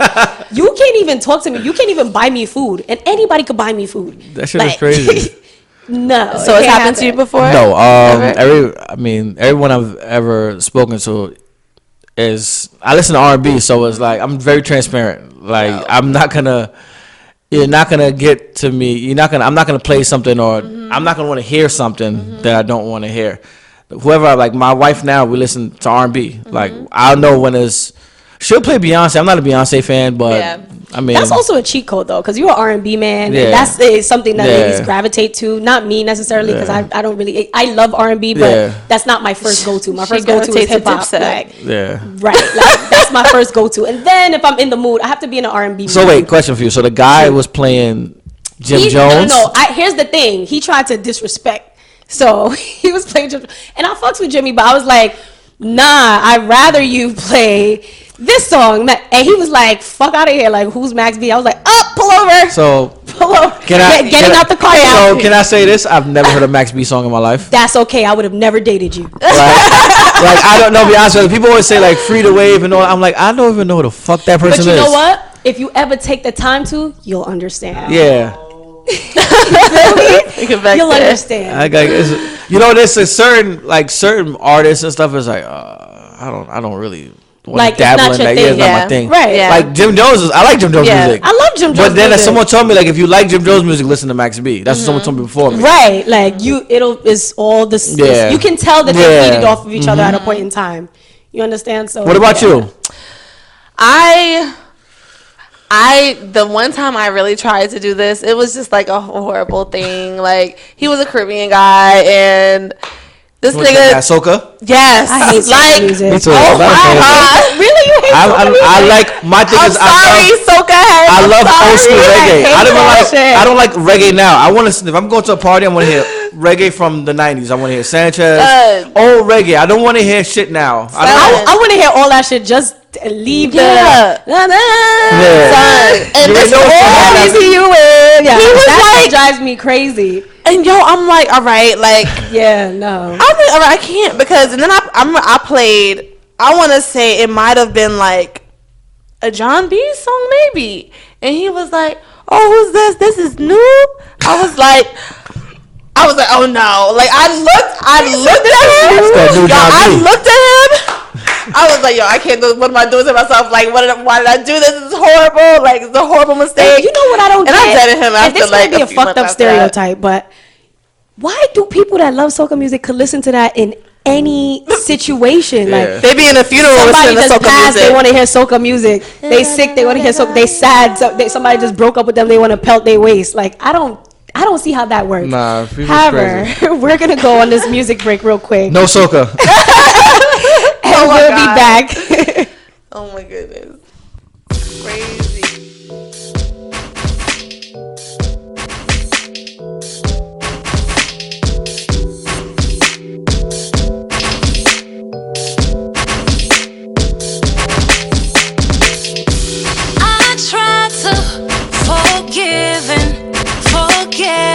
You can't even talk to me. You can't even buy me food, and anybody could buy me food. That shit is crazy. No. So it's happened to you before? No. Everyone I've ever spoken to is, I listen to R&B, so it's like I'm very transparent. Like you're not gonna get to me. I'm not gonna play something, or I'm not gonna want to hear something that I don't want to hear. Whoever, like my wife now, we listen to R&B. Like I'll know when she'll play Beyonce. I'm not a Beyonce fan, but I mean that's also a cheat code though, because you're an R&B man. Yeah. And that's something that ladies gravitate to. Not me necessarily, because I don't really. I love R&B, but that's not my first go-to. My first go-to is hip hop. Like, right, like that's my first go-to. And then if I'm in the mood, I have to be in an R&B mood. So wait, question for you. So the guy was playing Jim Jones? No. Here's the thing. He tried to disrespect. So he was playing Jim, and I fucks with Jimmy, but I was like, nah, I'd rather you play this song. And he was like, fuck out of here. Like, who's Max B? I was like, pull over. So pull over. Getting out the car now. So can I say this? I've never heard a Max B song in my life. That's okay. I would have never dated you. Like I don't know, be honest with you. People always say like free to wave and all. I'm like, I don't even know who the fuck that person is. But you know what? If you ever take the time to, you'll understand. Yeah. You'll understand. There's a certain artists and stuff is like, I don't really like, it's not your thing. It's not my thing. Right. Yeah. Like Jim Jones I like Jim Jones music. I love Jim Jones But then music. someone told me, like, if you like Jim Jones music, listen to Max B. That's what someone told me before me. Right. Like, it's all this. You can tell that they feeded off of each other at a point in time. You understand? So what about you? The one time I really tried to do this, it was just like a horrible thing. Like, he was a Caribbean guy, and this nigga, Soca? yes, I hate soca music. Me too. Oh my God. Really, you hate soca music? I like, my thing I'm is, sorry, soca head. I love old school reggae. I don't like reggae now. I want to, if I'm going to a party, I want to hear reggae from the 90s. I want to hear Sanchez, old reggae. I don't want to hear shit now. I want to hear all that shit. Just leave the and this all easy you in. Yeah, He was that like, drives me crazy. and yo, I'm like, all right, like, Yeah, no. I'm like, all right, I can't, because, and then I played, I want to say it might have been like a John B song maybe, and he was like, oh, who's this? This is new. I was like, oh no! Like I looked at him. I looked at him. I was like, yo, I can't do. What am I doing to myself? Like, why did I do this? This is horrible. Like, it's a horrible mistake. You know what I don't get? And I said to him after, and this like, might be a few fucked months up after that. stereotype, but why do people that love soca music could listen to that in any situation? Like, they be in a funeral somebody listening to just soca passed, music. they want to hear soca music. They sick, they want to hear soca. They sad, somebody just broke up with them, they want to pelt their waist. Like, I don't see how that works. Nah, people's However, crazy. we're gonna go on this music break real quick. No soca. And we'll be back. Oh my goodness, crazy. I try to forgive and forget.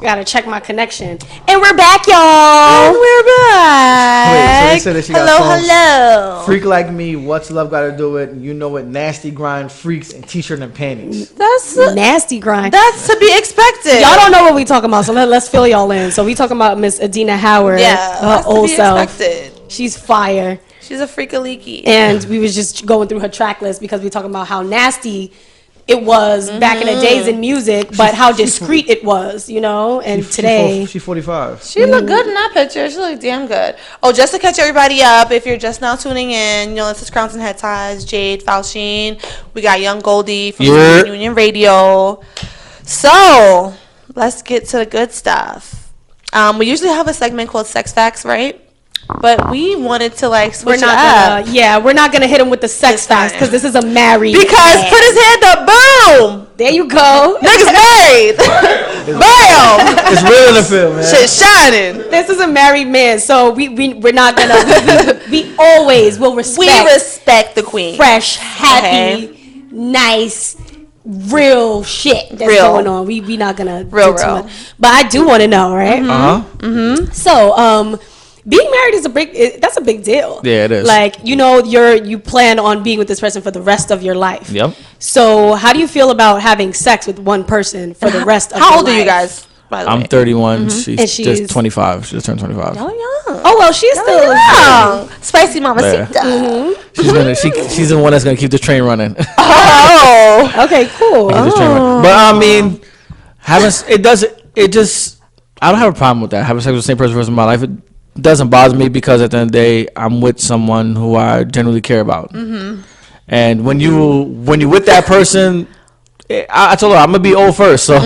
Gotta check my connection. And we're back, y'all. And we're back. Wait, so they said that she got songs, hello. Freak Like Me, What's Love Gotta Do It, You Know It, Nasty Grind, Freaks, and T-Shirt and Panties. That's Nasty grind. That's to be expected. Y'all don't know what we talking about, so let's fill y'all in. So we talking about Miss Adina Howard, her old self. Expected. She's fire. She's a freak-a-leaky. And we was just going through her track list because we talking about how nasty it was back in the days in music, but how discreet it was, you know. And today, She's 45. She looked good in that picture. She looked damn good. Oh, just to catch everybody up, if you're just now tuning in, you know, this is Crowns and Head Ties, Jade Falsheen. We got Young Goldie from Union Radio. So, let's get to the good stuff. We usually have a segment called Sex Facts, right? But we wanted to like switch it up. We're not gonna hit him with the sex facts because this is a married Because man. put his hand up, boom! There you go. Niggas married. Bam! It's real in the film, man. Shit shining. This is a married man, so we're not gonna. we always will respect. We respect the queen. Fresh, happy, nice, real shit that's going on. We not gonna do too much. But I do want to know, right? So being married is that's a big deal. Yeah, it is. Like, you know, you plan on being with this person for the rest of your life. Yep. So how do you feel about having sex with one person for the rest of your life? How old are you guys, by the way? I'm 31. She's she's just 25. She just turned 25. Oh, young. Oh, well, she's still young. Spicy mamacita. She's the one that's gonna keep the train running. Oh. Okay, cool. Keep the train running. But I mean, I don't have a problem with that. Having sex with the same person for the rest of my life, it doesn't bother me because at the end of the day, I'm with someone who I genuinely care about. And when you with that person, I told her I'm gonna be old first, so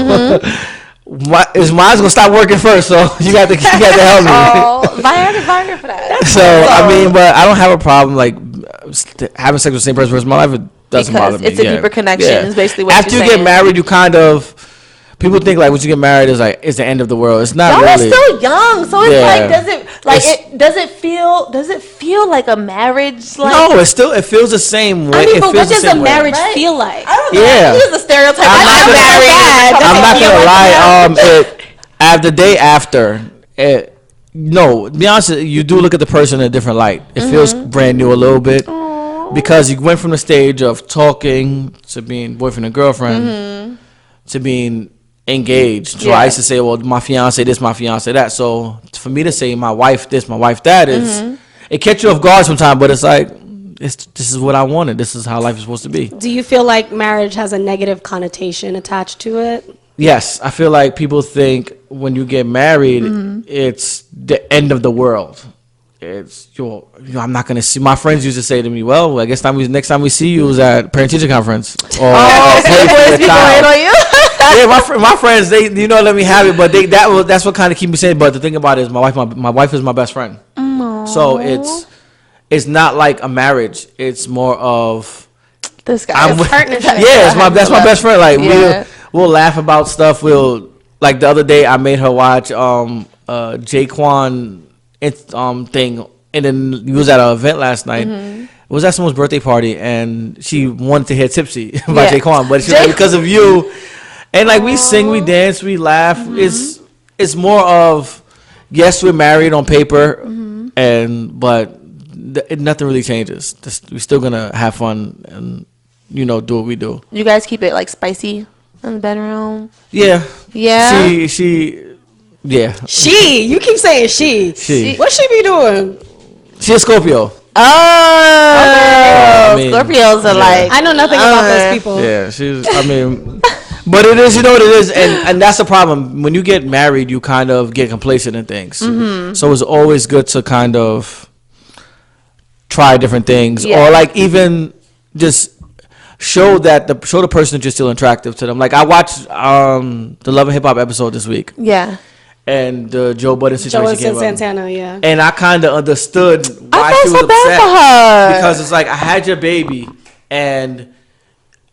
mine's gonna stop working first. So you got to help me. Oh, Viagra for that. So I mean, but I don't have a problem like having sex with the same person for the rest of my life. It doesn't bother me. It's a deeper connection. Is basically what after you're you saying. get married, you kind of. People think like once you get married is the end of the world. It's not Y'all really. are still young, so it's Yeah. like does it feel like a marriage? Like, No, it feels the same way. I mean, it but feels what the does same a way. marriage feel like? I don't know. Yeah. This is a stereotype. I'm not gonna lie. The day after, no, to be honest, you do look at the person in a different light. It feels brand new a little bit because you went from the stage of talking to being boyfriend and girlfriend to being engaged. So I used to say, well, my fiance this, my fiance that. So for me to say my wife this, my wife that is, it catch you off guard sometimes, but it's like, this is what I wanted. This is how life is supposed to be. Do you feel like marriage has a negative connotation attached to it? Yes, I feel like people think when you get married, it's the end of the world. It's I'm not gonna see. My friends used to say to me, "Well, I guess next time we see you is at parent teacher conference." Or yeah, my friends, they let me have it, but that's what kind of keep me saying. But the thing about it is, my wife is my best friend. So it's not like a marriage. It's more of this guy. Partnership. Yeah, that's my best friend. Like we'll laugh about stuff. Like the other day, I made her watch Jaquan thing, and then he was at an event last night. It was at someone's birthday party, and she wanted to hear "Tipsy" by Jaquan, but she was like, because of you. And like we sing, we dance, we laugh. It's more of yes, we're married on paper, but nothing really changes. We're still gonna have fun and do what we do. You guys keep it like spicy in the bedroom. Yeah. Yeah. She. Yeah. You keep saying she. What she be doing? She's a Scorpio. Oh, okay. Scorpios are like. I know nothing about those people. Yeah, but it is, what it is, and that's the problem. When you get married, you kind of get complacent in things. So it's always good to kind of try different things, or like even just show the person that you're still attractive to them. Like I watched the Love and Hip Hop episode this week. Yeah. And the Joe Budden situation came up. Santana, yeah. And I kind of understood why she was so bad upset. for her. Because it's like, I had your baby, and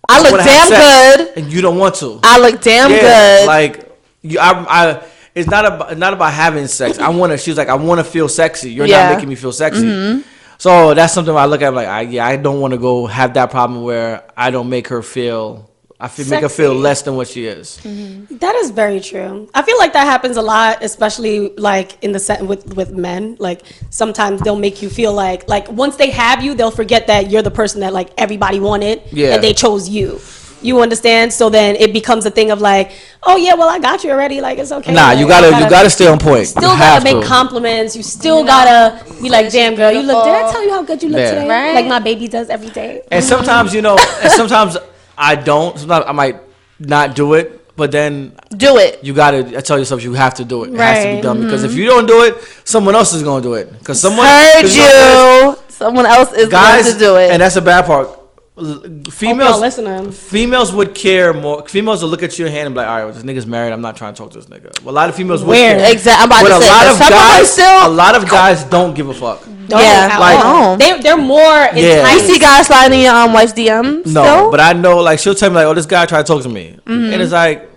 I look damn good. And you don't want to. I look damn good. Like, it's not about having sex. She was like, I want to feel sexy. You're not making me feel sexy. So that's something I look at like, I don't want to go have that problem where I don't make her feel make her feel less than what she is. That is very true. I feel like that happens a lot, especially like in the set with men. Like sometimes they'll make you feel like once they have you, they'll forget that you're the person that like everybody wanted and they chose you. You understand? So then it becomes a thing of like, oh yeah, well I got you already. Like it's okay. Nah, like, you gotta stay on point. Still gotta make compliments. You still gotta be like, damn girl, you look. Did I tell you how good you look today? Right? Like my baby does every day. And sometimes sometimes I don't. Sometimes I might not do it, but then do it. You gotta tell yourself you have to do it. It has to be done because if you don't do it, someone else is gonna do it. Because someone heard you. Someone else is going to do it, and that's the bad part. Females would care more. Females will look at your hand and be like, all right, well, this nigga's married. I'm not trying to talk to this nigga. Well, a lot of females would care. Exactly. I'm about but to say, a lot of guys don't give a fuck. They're more enticed. You see guys sliding in your wife's DMs. No, still? but I know, like, she'll tell me, like, oh, this guy tried to talk to me, and it's like,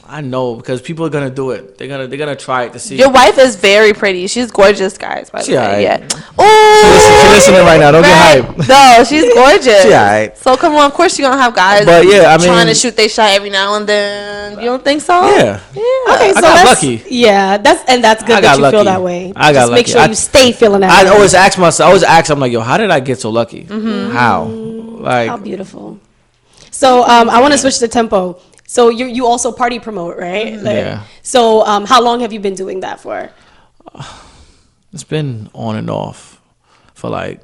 I know because people are gonna do it. They're gonna try it to see. Your wife is very pretty. She's gorgeous, guys. By the way, right. Yeah. Oh, she's listening right now. Don't get hype. No, she's gorgeous. She alright. So come on, of course you're gonna have guys. But yeah, I mean, trying to shoot their shot every now and then. You don't think so? Yeah. Okay, so I got lucky. Yeah, that's good that you feel that way. I got Just lucky. make sure you stay feeling that way. I always ask myself. I'm like, yo, how did I get so lucky? How? Like, how beautiful. So I want to switch the tempo. So you also party promote, right? Yeah. So how long have you been doing that for? It's been on and off for like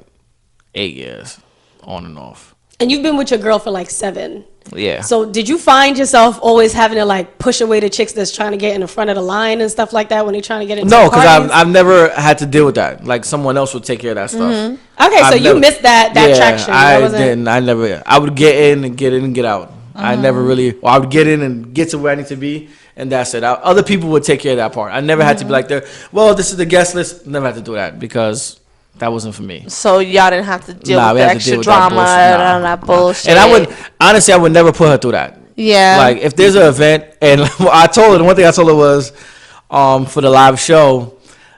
8 years, on and off. And you've been with your girl for like 7. Yeah. So did you find yourself always having to like push away the chicks that's trying to get in the front of the line and stuff like that when you're trying to get into No, because I've never had to deal with that. Like someone else would take care of that stuff. Okay, so you missed that traction. I didn't. I would get in and get out. I never really. I would get in and get to where I need to be, and that's it. Other people would take care of that part. I never had to be like, well, this is the guest list. Never had to do that because that wasn't for me. So y'all didn't have to deal with the extra drama and that bullshit. And I would never put her through that. Yeah. Like if there's an event, and I told her, the one thing I told her was, for the live show,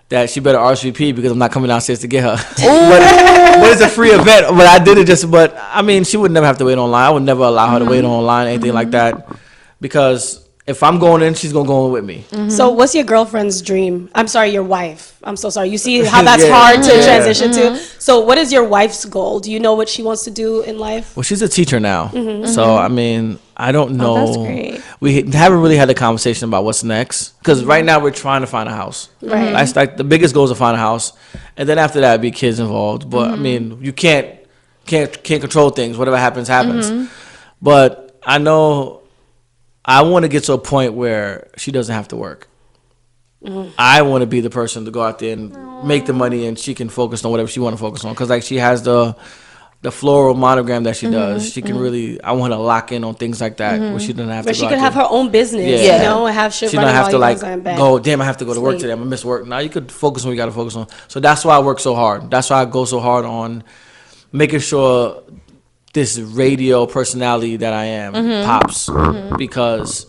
that she better RSVP because I'm not coming downstairs to get her. but it's a free event. But I did it but I mean, she would never have to wait online. I would never allow her to wait online, anything like that. Because if I'm going in, she's going to go in with me. So what's your girlfriend's dream? I'm sorry, your wife. I'm so sorry. You see how that's hard to transition to? So what is your wife's goal? Do you know what she wants to do in life? Well, she's a teacher now. So, I mean, I don't know. Oh, that's great. We haven't really had a conversation about what's next. Because right now we're trying to find a house. Right. That's like the biggest goal is to find a house. And then after that, be kids involved. But, I mean, you can't control things. Whatever happens, happens. But I know I want to get to a point where she doesn't have to work. I want to be the person to go out there and make the money, and she can focus on whatever she want to focus on. Because like she has the floral monogram that she does. She can really. I want to lock in on things like that where she doesn't have But to. she could have her own business, you know, and have shit she running don't have while to you guys are in bed. go. Damn, I have to go to work today. I'm gonna miss work. Now you could focus on what you got to focus on. So that's why I work so hard. That's why I go so hard on making sure this radio personality that I am pops because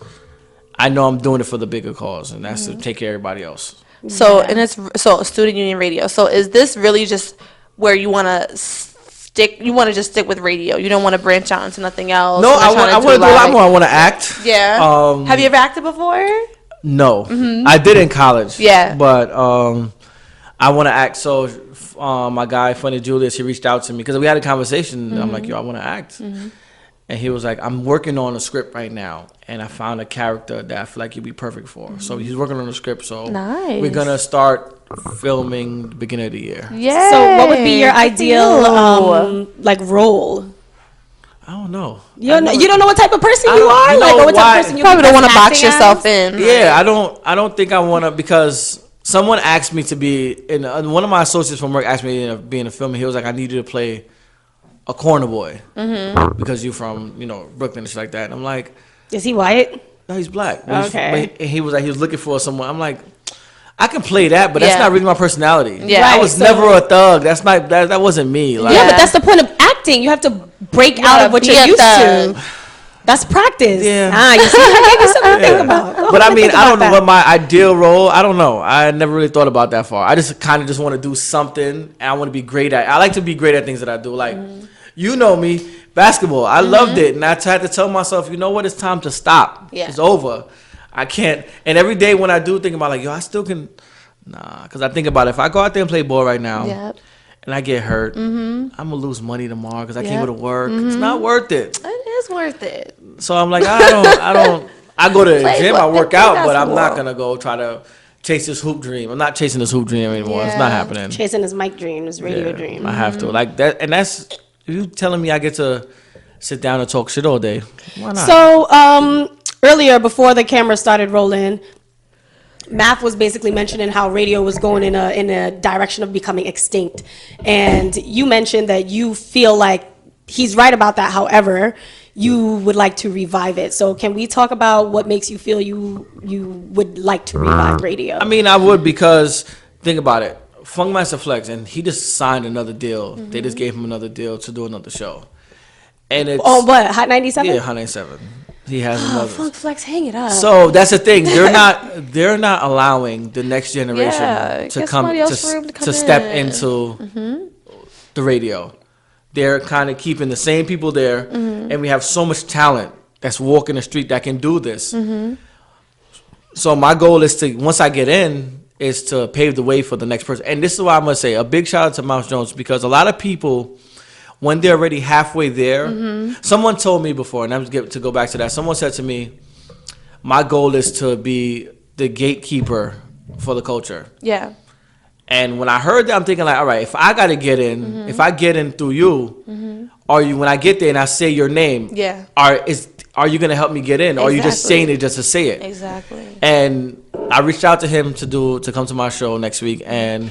I know I'm doing it for the bigger cause, and that's to take care of everybody else. So and it's student union radio. So is this really just where you want to stick? You want to just stick with radio? You don't want to branch out into nothing else? No, I want to do a lot more. I want to act. Yeah. Have you ever acted before? No, I did in college. Yeah, but I want to act. So my guy, Funny Julius, he reached out to me because we had a conversation. I'm like, yo, I want to act. And he was like, I'm working on a script right now, and I found a character that I feel like you'd be perfect for. So he's working on the script. So we're gonna start filming the beginning of the year. Yeah. So what would be your ideal like role? I don't know. You don't know what type of person you are? Like, or what type of person you probably don't want to box yourself in. Yeah, I don't think I want to, because someone asked me to be in one of my associates from work asked me to be in a film, and he was like, I need you to play a corner boy because you're from Brooklyn and shit like that. And I'm like, is he white? No, he's black. Okay. He was looking for someone. I'm like, I can play that, but that's not really my personality. Yeah, right, I was never a thug. That's not that wasn't me. Like, yeah, but that's the point of acting. You have to break out of what you're used to. That's practice. Yeah. You see, I gave you something to think about. But I mean, I don't know what my ideal role. I don't know. I never really thought about that far. I just kind of want to do something, and I want to be great at. I like to be great at things that I do. Like, you know me. basketball. I loved it, and I had to tell myself, you know what, it's time to stop. Yeah. It's over. I can't. And every day when I do think about like, yo, I still can. Nah, because I think about it. If I go out there and play ball right now, and I get hurt, I'm gonna lose money tomorrow because I can't go to work. It's not worth it. It is worth it. So I'm like, I don't. I go to the gym, I work out, but I'm not gonna go try to chase this hoop dream. I'm not chasing this hoop dream anymore. It's not happening. Chasing his mic dream, his radio dream. I have to like that, and that's you telling me I get to sit down and talk shit all day. Why not? So earlier, before the camera started rolling, Math was basically mentioning how radio was going in a direction of becoming extinct, and you mentioned that you feel like he's right about that. However, you would like to revive it. So can we talk about what makes you feel you would like to revive radio? I mean, I would, because think about it. Funkmaster Flex, and he just signed another deal. They just gave him another deal to do another show. And it's what, Hot 97? Yeah, Hot 97. He has another. Funk Flex, hang it up. So that's the thing. They're not allowing the next generation to come to step into the radio. They're kind of keeping the same people there, and we have so much talent that's walking the street that can do this. So my goal is to, once I get in, is to pave the way for the next person. And this is why I'm going to say a big shout out to Mouse Jones, because a lot of people, when they're already halfway there, someone told me before, and I'm going to go back to that. Someone said to me, my goal is to be the gatekeeper for the culture. Yeah. And when I heard that, I'm thinking like, all right, if I got to get in, if I get in through you, are you, when I get there and I say your name, are you going to help me get in? Or are you just saying it just to say it? Exactly. And I reached out to him to come to my show next week, and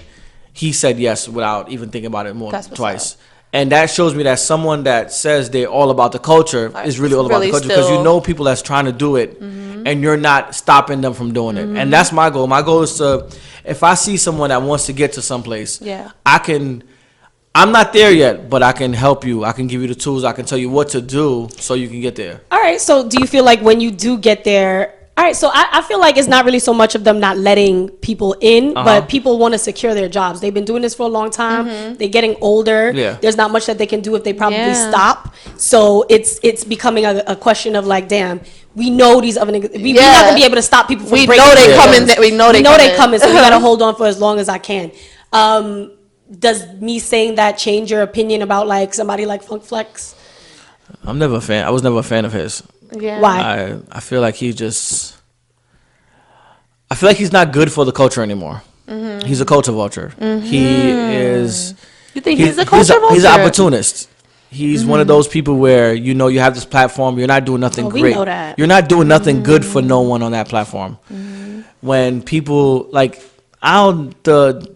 he said yes without even thinking about it twice. And that shows me that someone that says they're all about the culture is really all about the culture, because you know people that's trying to do it, and you're not stopping them from doing it. And that's my goal. My goal is to, if I see someone that wants to get to someplace, I'm not there yet, but I can help you. I can give you the tools. I can tell you what to do so you can get there. All right. So do you feel like when you do get there, all right, so I feel like it's not really so much of them not letting people in, but people want to secure their jobs. They've been doing this for a long time. They're getting older. There's not much that they can do if they probably stop. So it's becoming a question of like, damn, we know these other niggas. We're not going to be able to stop people from breaking. Know they coming. We know they coming. So we got to hold on for as long as I can. Does me saying that change your opinion about like somebody like Funk Flex? I'm never a fan. I was never a fan of his. Yeah. Why? I feel like I feel like he's not good for the culture anymore. He's a culture vulture. He is. You think he's a culture vulture? He's an opportunist. He's one of those people where, you know, you have this platform, you're not doing nothing great. We know that. You're not doing nothing good for no one on that platform. When people like the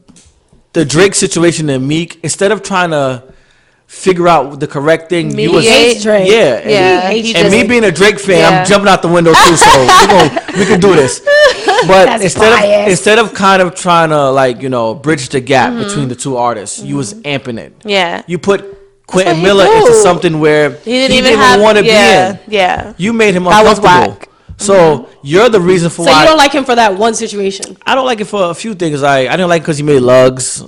Drake situation and Meek, instead of trying to figure out the correct thing, Drake. And me being a Drake fan, I'm jumping out the window too, so we can do this. But instead of kind of trying to, like, you know, bridge the gap between the two artists, you was amping it. Yeah. You put Quentin Miller into something where he didn't even want to be in. Yeah. You made him uncomfortable. So you're the reason for why. So you don't like him for that one situation? I don't like it for a few things. I didn't like it because he made lugs.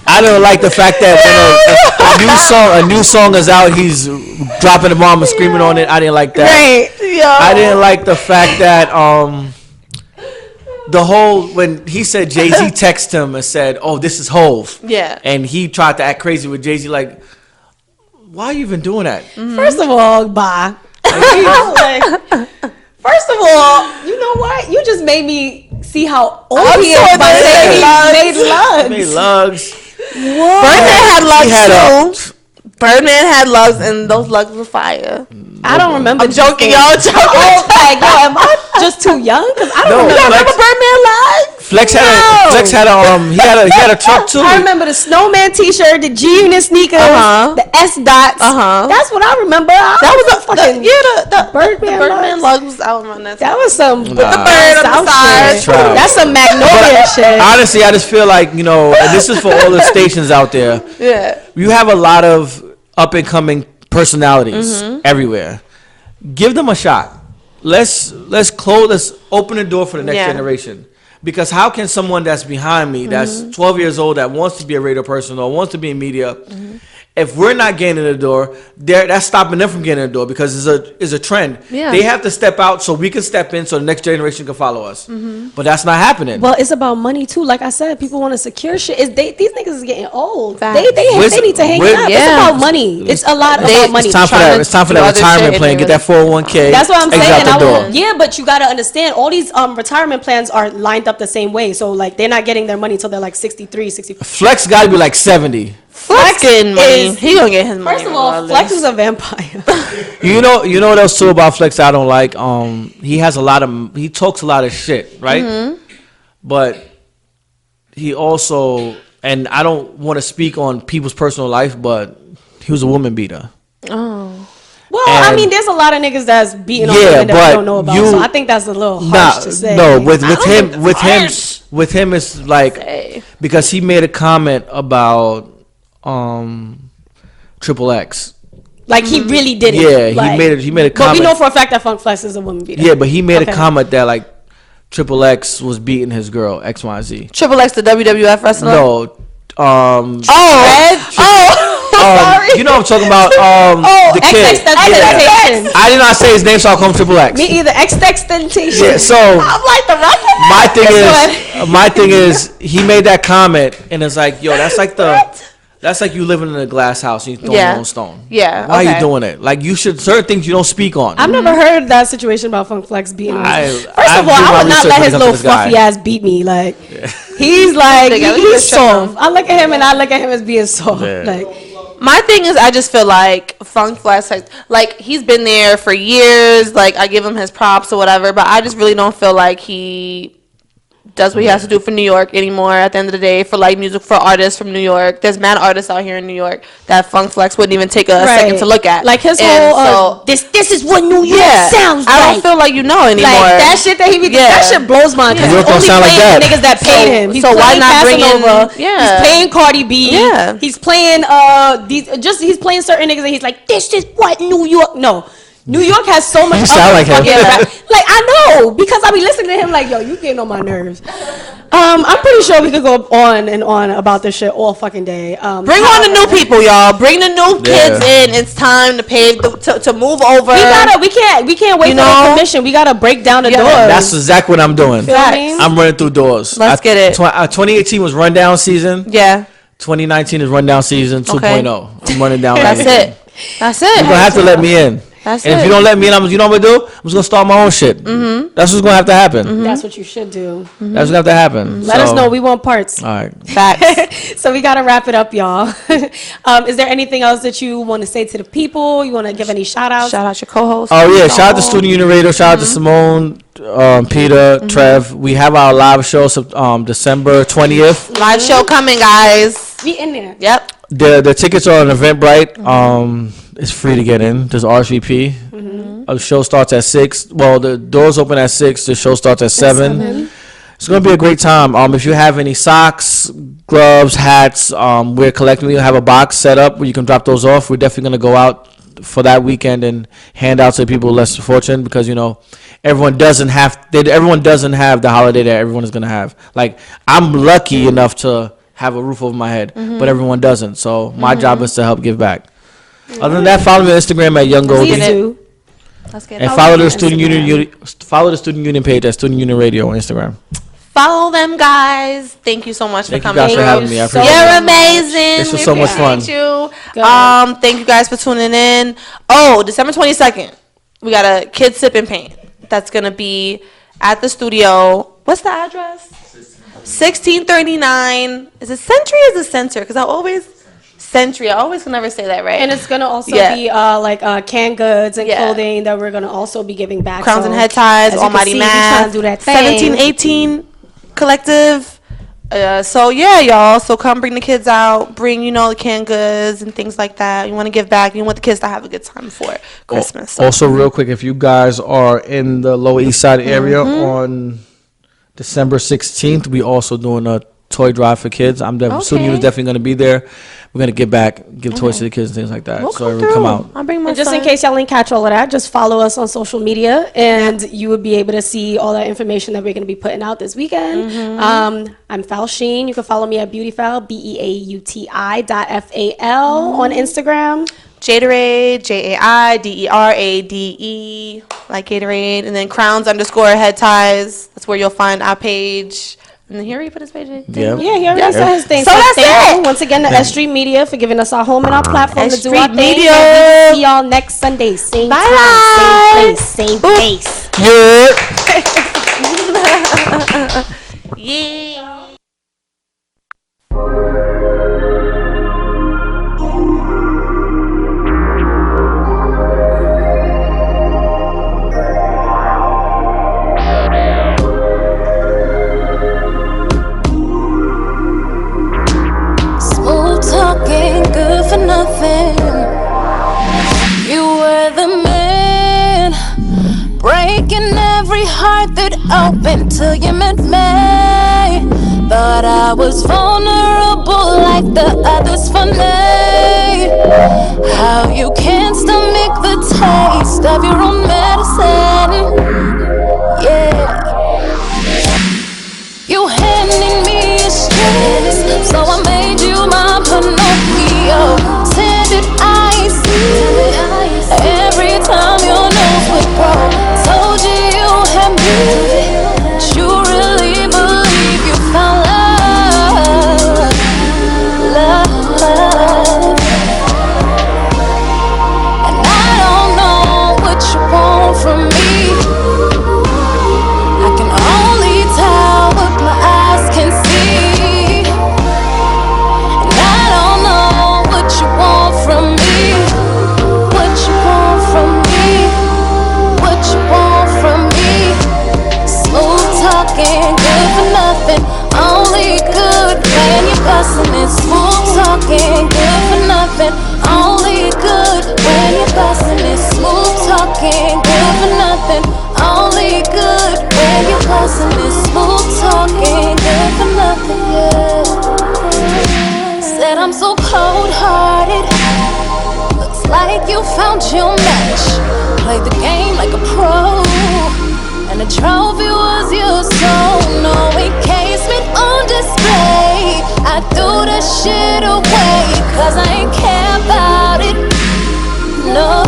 I don't like the fact that when a new song is out, he's dropping the bomb and screaming on it. I didn't like that. I didn't like the fact that the whole, when he said Jay-Z texted him and said, "Oh, this is Hove." Yeah. And he tried to act crazy with Jay-Z, like, why are you even doing that? First of all, bye. First of all, you know what? You just made me see how old he is by saying he made lugs. He made lugs. What? Birdman had lugs too. Birdman had lugs, and those lugs were fire. I don't remember. I'm joking, y'all. Oh, like, yo, am I just too young? Because I don't remember Birdman lugs. Flex had a truck too. I remember the Snowman T-shirt, the G-Unit sneakers, the S dots. That's what I remember. That was a fucking the Birdman lugs was out on that. That was some the bird on the side. That's some Magnolia shit. Honestly, I just feel like, you know, and this is for all the stations out there. Yeah, you have a lot of up and coming personalities everywhere. Give them a shot. Let's open the door for the next generation. Because how can someone that's behind me, that's 12 years old, that wants to be a radio person or wants to be in media, If we're not getting in the door, that's stopping them from getting in the door because it's a trend. Yeah. They have to step out so we can step in so the next generation can follow us. But that's not happening. Well, it's about money too. Like I said, people want to secure shit. These niggas is getting old. Facts. They need to hang up. Yeah. It's about money. It's a lot about money. It's time for that. It's time for that do other retirement shit plan. Get that 401k. That's what I'm exit saying. out the door. Yeah, but you gotta understand all these retirement plans are lined up the same way. So like they're not getting their money until they're like 63, 64. Flex got to be like 70. Flex getting money. He gonna get his money. First of all, Flex is a vampire. You know what else too about Flex I don't like? He talks a lot of shit, right? But he also, and I don't want to speak on people's personal life, but he was a woman beater. Oh. Well, And- I mean, there's a lot of niggas that's beating on Yeah, women that but we don't know about. So I think that's a little harsh to say. No, with harsh. him it's like Say. because he made a comment about Triple X. Like he really did it. Yeah, Like, he made a comment. But we know for a fact that Funk Flex is a woman beater. Yeah, but he made Okay. a comment that like Triple X was beating his girl XYZ. Triple X, the WWF wrestler. No, Red. Sorry. you know what I'm talking about? The kid. XXXTentacion. I did not say his name, so I'll call him Triple X. Me either. XXXTentacion. Yeah, so I'm like the wrestler. my thing is he made that comment and it's like, yo, that's like you living in a glass house and you throwing your own stone. Yeah. Why are okay. you doing it? Like you should certain things you don't speak on. I've never heard that situation about Funk Flex beating me. First of I've all, done I my would not research let when it his comes to little this guy. fluffy ass beat me. Like he's like Nigga, he's check him. soft. I look at him and I look at him as being soft. Yeah. Like My thing is, I just feel like Funk Flex, like he's been there for years. Like I give him his props or whatever, but I just really don't feel like he does what he has to do for New York anymore. At the end of the day, for like music for artists from New York, there's mad artists out here in New York that Funk Flex wouldn't even take a second to look at. Like his And whole this is what New York sounds like. I don't feel like you know anymore. Like that shit that he be that shit blows my mind. New York He's don't only sound like playing that. niggas that paid him. He's so why playing not bring in- Casanova. yeah. He's playing Cardi B. Yeah. He's playing he's playing certain niggas and he's like, this is what New York. No. New York has so much. You sound like him. fucking rap. Like I know because I be listening to him like, yo, you getting on my nerves. I'm pretty sure we could go on and on about this shit all fucking day. Bring on the new people, y'all. Bring the new kids in. It's time to pave to move over. We can't wait for the commission. We gotta break down the doors. That's exactly what I'm doing. Feel me? I'm running through doors. Let's get it. 2018 was rundown season. Yeah. 2019 is rundown season 2.0. I'm running down. That's it. That's it. You're gonna have to let me in. That's and it. if you don't let me in, you know what I'm gonna do? I'm just gonna start my own shit. Mm-hmm. That's what's gonna have to happen. That's what you should do. That's what's gonna have to happen. Let us know. We want parts. All right. Facts. So we got to wrap it up, y'all. Is there anything else that you want to say to the people? You want to give any shout outs? Shout out your co-host. Oh yeah, shout out to Student Union Radio. Shout out to Simone, Peter, Trev. We have our live show December 20th. Live show coming, guys. We in there. Yep. The tickets are on Eventbrite. It's free to get in. There's RSVP. The show starts at 6. Well, the doors open at 6. The show starts at 7. It's gonna be a great time. If you have any socks, gloves, hats, we're collecting. We have a box set up where you can drop those off. We're definitely gonna go out for that weekend and hand out to people less fortunate because everyone doesn't have the holiday that everyone is gonna have. Like I'm lucky enough to have a roof over my head, but everyone doesn't. So my job is to help give back. Other than that, follow me on Instagram at Young Goldie. Let's get And it. follow the Student Union page at Student Union Radio on Instagram. Follow them, guys. Thank you so much Thank for you coming. guys for having me. I appreciate You're it. amazing. This was We so much fun. appreciate you. Thank you guys for tuning in. Oh, December 22nd, we got a Kids Sip and Paint. That's gonna be at the studio. What's the address? 1639. Is it Century or is it Center? Because I always can never say that right. And it's gonna also Yeah. be like canned goods and clothing that we're gonna also be giving back. Crowns So, and Head Ties, as you can Almighty see, we trying Math, to do that thing. 1718 Collective. So yeah, y'all. So come bring the kids out. Bring the canned goods and things like that. You want to give back. You want the kids to have a good time for Christmas. So. Also, real quick, if you guys are in the Lower East Side area on December 16th, we also doing a toy drive for kids. Student Union's definitely going to be there. We're going to give toys to the kids and things like that. So it will come out. I'll bring my And just son. in case y'all didn't catch all of that, just follow us on social media, and you would be able to see all that information that we're going to be putting out this weekend. I'm Falsheen. You can follow me at BeautyFal, BeautyFal on Instagram. Jaderade, JAIDERADE, like Gatorade, and then crowns_head-ties. That's where you'll find our page. And then here he put his page. Yeah, he already said his thing. So that's thank it. you once again to S.STREET Media for giving us our home and our platform to do our S.STREET thing. Media. And we will see y'all next Sunday, same Bye. time, same place, same place. Yeah. Good for nothing. You were the man, breaking every heart that opened till you met me. Thought I was vulnerable like the others for me. How you can't stomach the taste of your own medicine. Yeah. You handing me a stress, so I made you my Pinocchio. Tended ice every time your nose would grow. Told you you had beauty, but you really believe you found love, love. And I don't know what you want from me. I can only tell what my eyes can see. And I don't know what you want from me. What you want from me. What you want from me. Smooth talking, good for nothing. Only good when you're bustin' it. Smooth talking, good for nothing. Only good when you're bustin' it. Smooth talking, good for nothing. Only good when you're bustin' it. Smooth talking, good for nothing, yeah. Said I'm so cold-hearted. Looks like you found your match. Played the game like a pro, and the trophy was your soul. No encasement on display. I threw that shit away, cause I ain't care about it. No.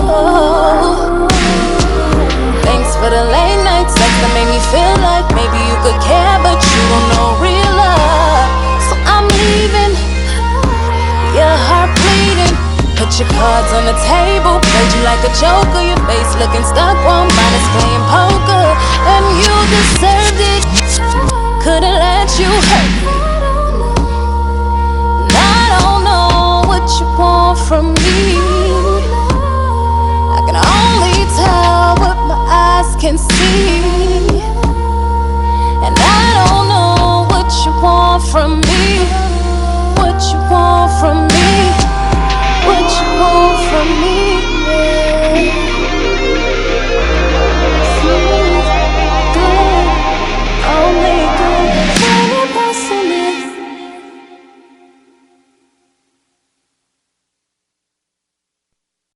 Thanks for the late night sex that made me feel like maybe you could care, but you don't know real love. So I'm leaving, your heart bleeding. Put your cards on the table, played you like a joker. Your face looking stuck while mine is playing poker. And you deserved it, couldn't let you hurt me. And I don't know what you want from me. I can only tell what my eyes can see. And I don't know what you want from me. What you want from me. What you want from me.